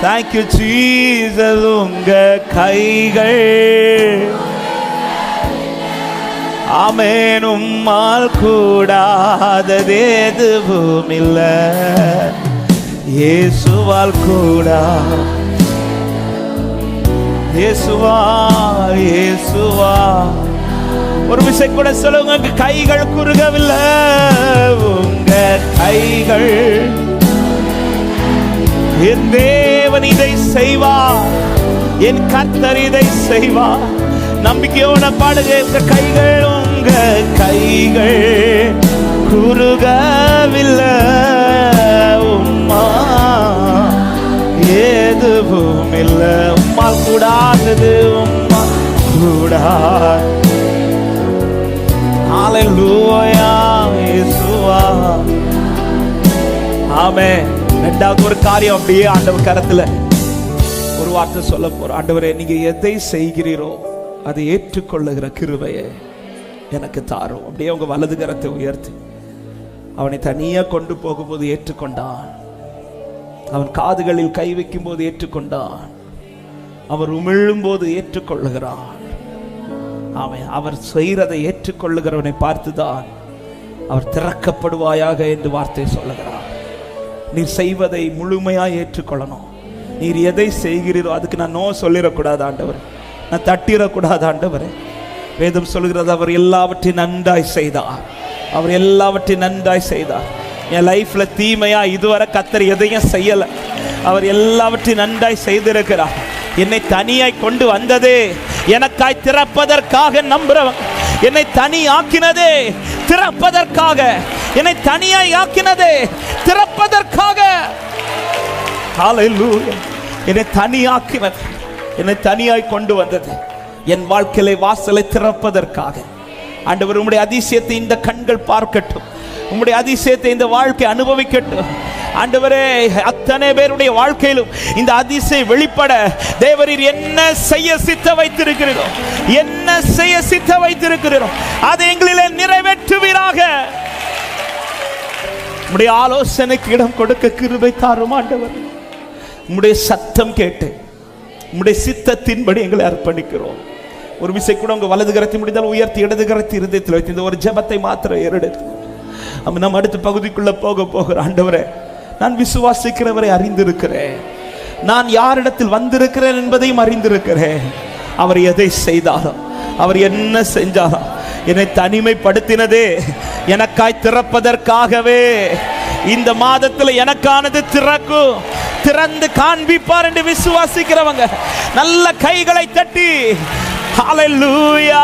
[SPEAKER 1] Thank you Jesus. உங்க கைகள் ஆமென், உம்மால் கூடாதது எதுவும் இல்லை. இயேசுவால் கூடா, இயேசுவா இயேசுவா. ஒரு விஷயம் கூட சொல்லுங்க, உங்க கைகள் குறுகவில்லை. உங்க கைகள், என் தேவன் இதை செய்வார், என் கர்த்தர் இதை செய்வார். நம்பிக்கையோட பாடுங்க. உங்க கைகள், உங்க கைகள் குறுகவில்லை, உம்மா எதுவும் இல்லை. உம்மால் கூடாதது உம்மா கூடாது. ஹல்லேலூயா இயேசுவா. ஆமென். இரண்டாவது ஒரு காரியம் அப்படியே ஆண்டவர் கரத்துல ஒரு வார்த்தை சொல்ல போறோம். ஆண்டவரே, நீங்க எதை செய்கிறீரோ அதை ஏற்றுக்கொள்ளுகிற கிருபையை எனக்கு தாரும். அப்படியே உங்க வலது கரத்தை உயர்த்தி அவனை தனியா கொண்டு போகும்போது ஏற்றுக்கொண்டான். அவன் காதுகளில் கை வைக்கும் போது ஏற்றுக்கொண்டான். அவர் உமிழும் போது ஏற்றுக்கொள்ளுகிறான். அவர் செய்கிறதை ஏற்றுக்கொள்ளுகிறவனை பார்த்துதான் அவர் திறக்கப்படுவாயாக என்று வார்த்தை சொல்லுகிறார். நீர் செய்வதை முழுமையாக ஏற்றுக்கொள்ளணும். நீர் எதை செய்கிறீரோ அதுக்கு நான் நோ சொல்லிடக்கூடாது ஆண்டவர், நான் தட்டிடக்கூடாது ஆண்டவர். வேதம் சொல்கிறது, அவர் எல்லாவற்றையும் நன்றாய் செய்தார். அவர் எல்லாவற்றையும் நன்றாய் செய்தார். என் லைஃப்ல தீமையா இதுவரை கர்த்தர் எதையும் செய்யல. அவர் எல்லாவற்றையும் நன்றாய் செய்திருக்கிறார். என்னை தனியாய் கொண்டு வந்ததே எனக்காய் திறப்பதற்காக. நம்புறவன் என்னை தனி ஆக்கினதே திறப்பதற்காக. என்னை தனியாய் ஆக்கினதே திறப்பதற்காக. ஹல்லேலூயா. என்னை தனியாக்கினது, என்னை தனியாய் கொண்டு வந்தது என் வாழ்க்கையிலே வாசலை திறப்பதற்காக. ஆண்டவர், உம்முடைய அதிசயத்தை இந்த கண்கள் பார்க்கட்டும், உம்முடைய அதிசயத்தை இந்த வாழ்க்கை அனுபவிக்கட்டும். ஆண்டவரே, அத்தனை பேருடைய வாழ்க்கையிலும் இந்த அதிசயம் வெளிப்பட தேவரீர் என்ன செய்ய சித்த வைத்திருக்கிறோம், என்ன செய்ய சித்த வைத்திருக்கிறோம், அதை எங்களிலே நிறைவேற்றுவீராக. உம்முடைய ஆலோசனைக்கு இடம் கொடுக்க கிருபை தாரும் ஆண்டவர். உம்முடைய சத்தம் கேட்டு உம்முடைய சித்தத்தின்படி எங்களை அர்ப்பணிக்கிறோம். ஒரு விசை கூட உங்க வலது கரத்தை முடிந்தால் உயர்த்தி இடது கரத்தை இருதயத்தில் வைத்து இந்த ஒரு ஜெபத்தை மாத்திரம் ஏறெடுத்து நம்ம அடுத்த பகுதிக்குள்ள போகிற ஆண்டவரே, நான் விசுவாசிக்கிறவரை அறிந்திருக்கிறேன், நான் யாரிடத்தில் வந்திருக்கிறேன் என்பதையும் அறிந்திருக்கிறேன். அவர் எதை செய்தாலும், அவர் என்ன செஞ்சாலும் என்னை தனிமைப்படுத்தினதே எனக்காய் திறப்பதற்காகவே. இந்த மாதத்தில் எனக்கானது திறக்கும், திறந்து காண்பிப்பார் என்று விசுவாசிக்கிறவங்க நல்ல கைகளை தட்டி ஹல்லேலூயா.